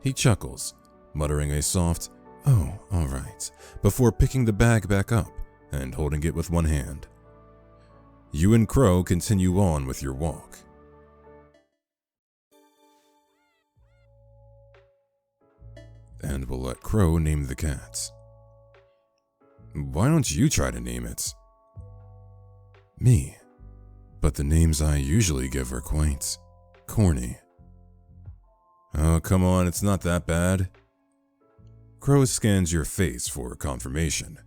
He chuckles, muttering a soft, "Oh, alright," before picking the bag back up and holding it with one hand. You and Crow continue on with your walk. And we'll let Crow name the cat. Why don't you try to name it? Me. But the names I usually give are quite corny. Oh, come on, it's not that bad. Crow scans your face for confirmation.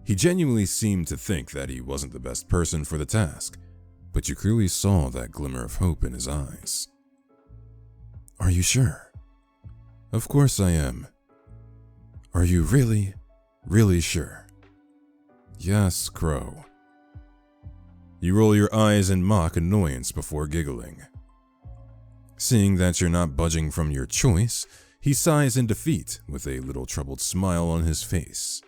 He genuinely seemed to think that he wasn't the best person for the task, but you clearly saw that glimmer of hope in his eyes. Are you sure? Of course I am. Are you really, really sure? Yes, Crow. You roll your eyes in mock annoyance before giggling. Seeing that you're not budging from your choice, he sighs in defeat with a little troubled smile on his face.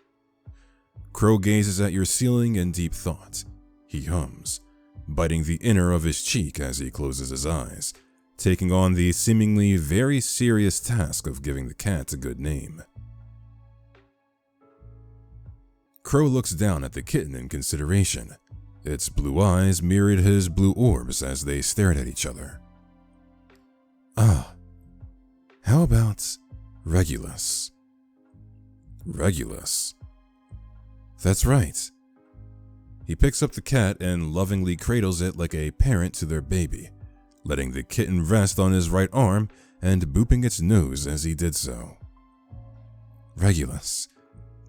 Crow gazes at your ceiling in deep thought. He hums, biting the inner of his cheek as he closes his eyes, taking on the seemingly very serious task of giving the cat a good name. Crow looks down at the kitten in consideration. Its blue eyes mirrored his blue orbs as they stared at each other. How about Regulus? Regulus? That's right. He picks up the cat and lovingly cradles it like a parent to their baby, letting the kitten rest on his right arm and booping its nose as he did so. Regulus,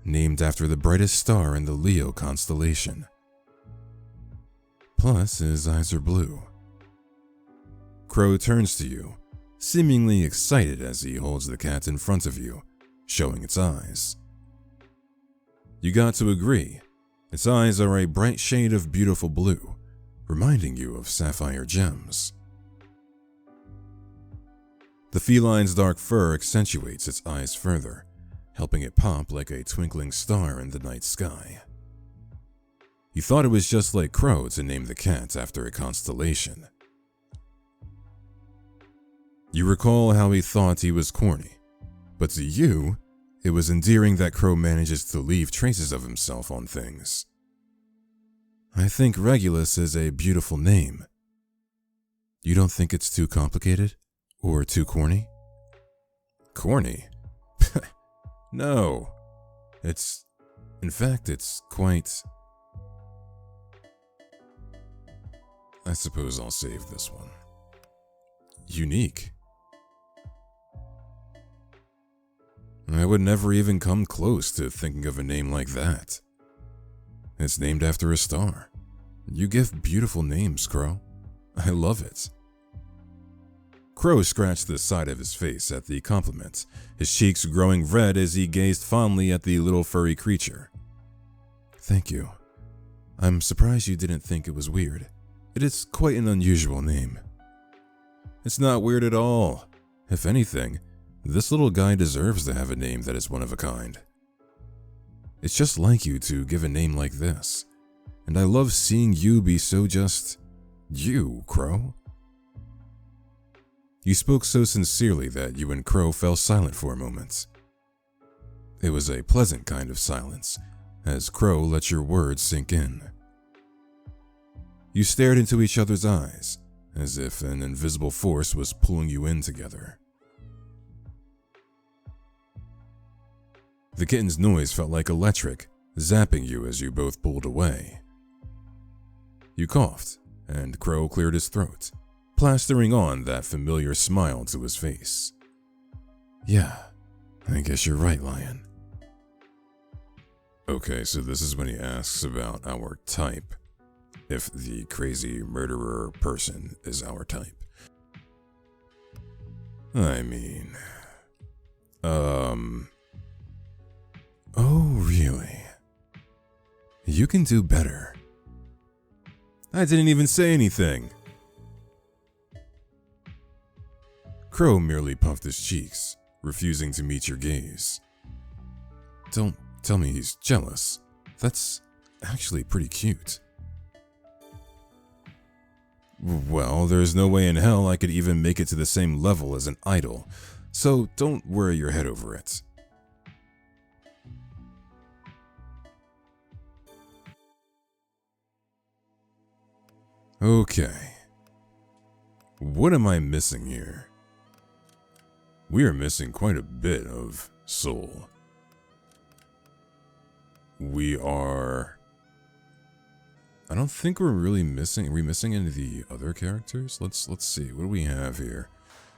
named after the brightest star in the Leo constellation. Plus, his eyes are blue. Crow turns to you, seemingly excited as he holds the cat in front of you, showing its eyes. You got to agree, its eyes are a bright shade of beautiful blue, reminding you of sapphire gems. The feline's dark fur accentuates its eyes further, helping it pop like a twinkling star in the night sky. He thought it was just like Crow to name the cat after a constellation. You recall how he thought he was corny, but to you, it was endearing that Crow manages to leave traces of himself on things. I think Regulus is a beautiful name. You don't think it's too complicated? Or too corny? Corny? No. In fact, it's quite... I suppose I'll save this one. Unique. I would never even come close to thinking of a name like that. It's named after a star. You give beautiful names, Crow. I love it. Crow scratched the side of his face at the compliment, his cheeks growing red as he gazed fondly at the little furry creature. Thank you. I'm surprised you didn't think it was weird. It is quite an unusual name. It's not weird at all. If anything, this little guy deserves to have a name that is one of a kind. It's just like you to give a name like this, and I love seeing you be so just you, Crow. You spoke so sincerely that you and Crow fell silent for a moment. It was a pleasant kind of silence, as Crow let your words sink in. You stared into each other's eyes, as if an invisible force was pulling you in together. The kitten's noise felt like electric, zapping you as you both pulled away. You coughed, and Crow cleared his throat, plastering on that familiar smile to his face. Yeah, I guess you're right, Lion. Okay, so this is when he asks about our type. If the crazy murderer person is our type. I mean... Oh, really? You can do better. I didn't even say anything. Crow merely puffed his cheeks, refusing to meet your gaze. Don't tell me he's jealous. That's actually pretty cute. Well, there's no way in hell I could even make it to the same level as an idol, so don't worry your head over it. Okay. What am I missing here? We are missing quite a bit of soul. I don't think we're really missing. Are we missing any of the other characters? Let's see. What do we have here?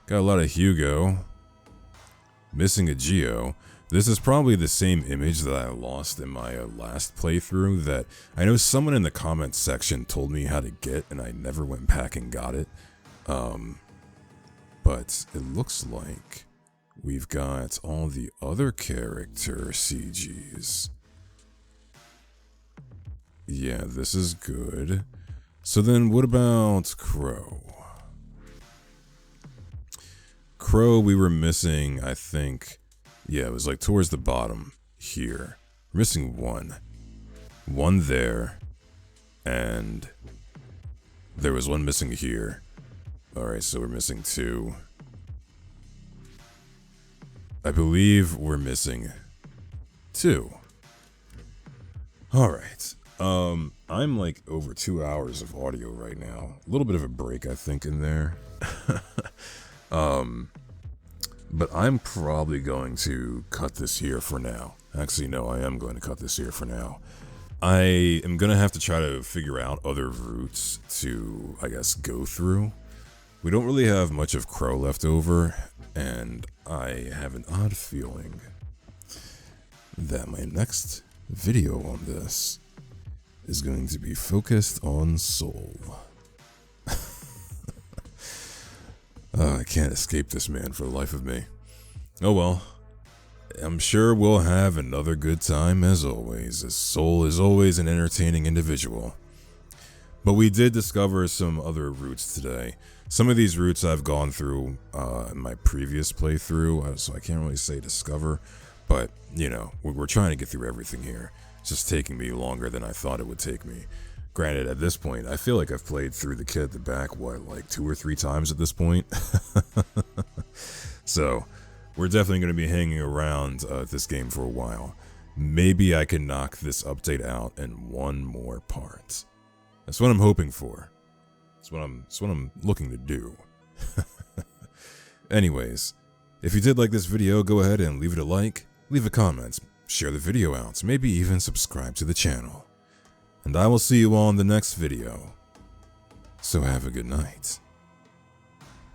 Got a lot of Hyugo. Missing a Geo. This is probably the same image that I lost in my last playthrough that I know someone in the comments section told me how to get and I never went back and got it. But it looks like we've got all the other character CGs. Yeah, this is good. So then what about Crow? Crow, we were missing, I think, yeah, it was like towards the bottom here. We're missing one. One there. And there was one missing here. Alright, so we're missing two. I believe we're missing two. Alright. I'm like over 2 hours of audio right now. A little bit of a break, I think, in there. But I'm probably going to cut this here for now. Actually, no, I am going to cut this here for now. I am going to have to try to figure out other routes to, I guess, go through. We don't really have much of Crow left over, and I have an odd feeling that my next video on this is going to be focused on soul. I can't escape this man for the life of me. Oh well, I'm sure we'll have another good time as always, as Soul is always an entertaining individual. But we did discover some other routes today. Some of these routes I've gone through in my previous playthrough, so I can't really say discover, but, you know, we're trying to get through everything here. just taking me longer than I thought it would take me. Granted, at this point, I feel like I've played through The Kid at the Back, like 2 or 3 times at this point? So, we're definitely going to be hanging around this game for a while. Maybe I can knock this update out in one more part. That's what I'm hoping for. That's what I'm looking to do. Anyways, if you did like this video, go ahead and leave it a like, leave a comment, share the video out, maybe even subscribe to the channel. And I will see you all in the next video. So have a good night.